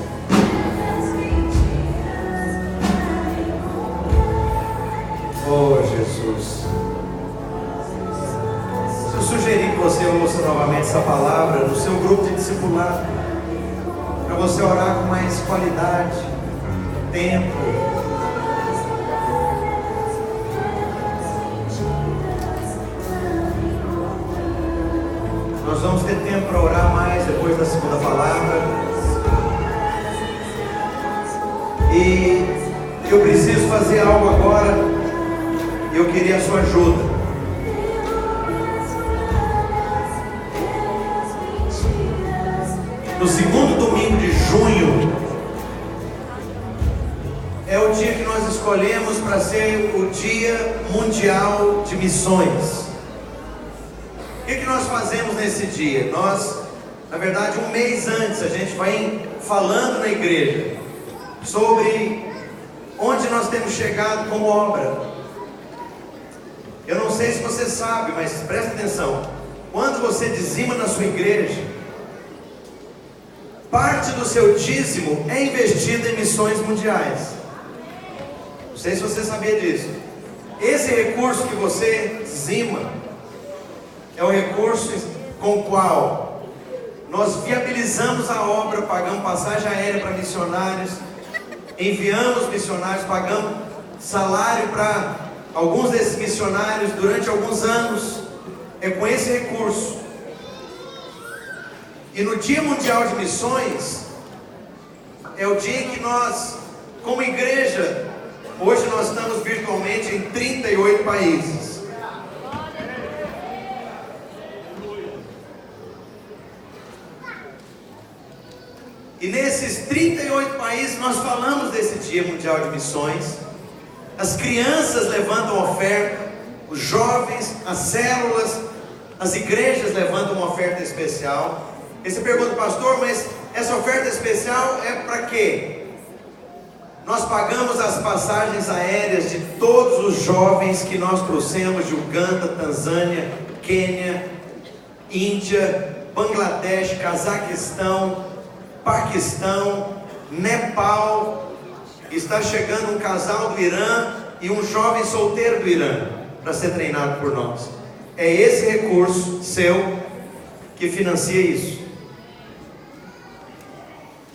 Oh, Jesus. Se eu sugerir que você ouça novamente essa palavra no seu grupo de discipulado, para você orar com mais qualidade, tempo. Nós vamos ter tempo para orar mais depois da segunda palavra. E eu preciso fazer algo agora. Eu queria a sua ajuda. No segundo domingo de junho é o dia que nós escolhemos para ser o Dia Mundial de Missões. O que nós fazemos nesse dia? Nós, na verdade, um mês antes, a gente vai falando na igreja sobre onde nós temos chegado como obra. Eu não sei se você sabe, mas presta atenção. Quando você dizima na sua igreja, parte do seu dízimo é investido em missões mundiais. Não sei se você sabia disso. Esse recurso que você dizima é o recurso com o qual nós viabilizamos a obra, pagamos passagem aérea para missionários, enviamos missionários, pagamos salário para alguns desses missionários durante alguns anos. É com esse recurso. E no Dia Mundial de Missões é o dia em que nós, como igreja, hoje nós estamos virtualmente em 38 países. E nesses 38 países nós falamos desse Dia Mundial de Missões. As crianças levantam oferta, os jovens, as células, as igrejas levantam uma oferta especial. E você pergunta, pastor, mas essa oferta especial é para quê? Nós pagamos as passagens aéreas de todos os jovens que nós trouxemos de Uganda, Tanzânia, Quênia, Índia, Bangladesh, Cazaquistão, Paquistão, Nepal. Está chegando um casal do Irã e um jovem solteiro do Irã para ser treinado por nós. É esse recurso seu que financia isso.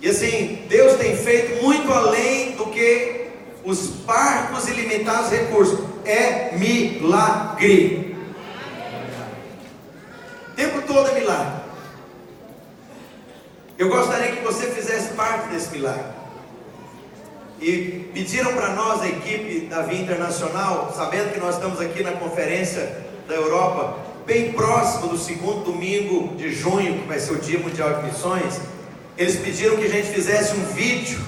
E assim, Deus tem feito muito além do que os parcos e limitados recursos. É milagre. O tempo todo é milagre. Eu gostaria que você fizesse parte desse milagre. E pediram para nós, a equipe da Via Internacional, sabendo que nós estamos aqui na conferência da Europa, bem próximo do segundo domingo de junho, que vai ser o Dia Mundial de Missões, eles pediram que a gente fizesse um vídeo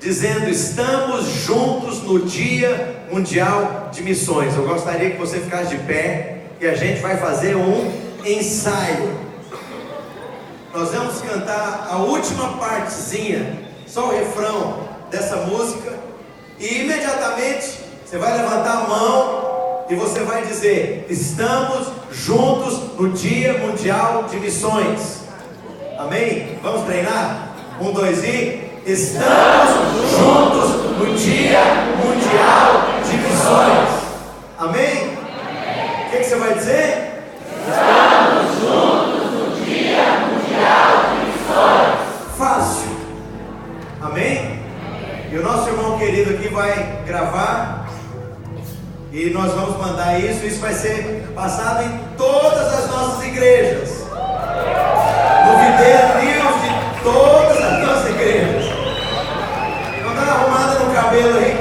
dizendo: estamos juntos no Dia Mundial de Missões. Eu gostaria que você ficasse de pé e a gente vai fazer um ensaio. Nós vamos cantar a última partezinha, só o refrão dessa música, e imediatamente você vai levantar a mão e você vai dizer: estamos juntos no Dia Mundial de Missões. Amém? Vamos treinar? 1, 2 e... Estamos juntos no Dia Mundial de Missões. Amém? O que você vai dizer? Estamos juntos no Dia Mundial de Missões. Fácil. Amém? E o nosso irmão querido aqui vai gravar e nós vamos mandar isso. Isso vai ser passado em todas as nossas igrejas, no Videiro News de todas as nossas igrejas. Não dá uma arrumada no cabelo aí.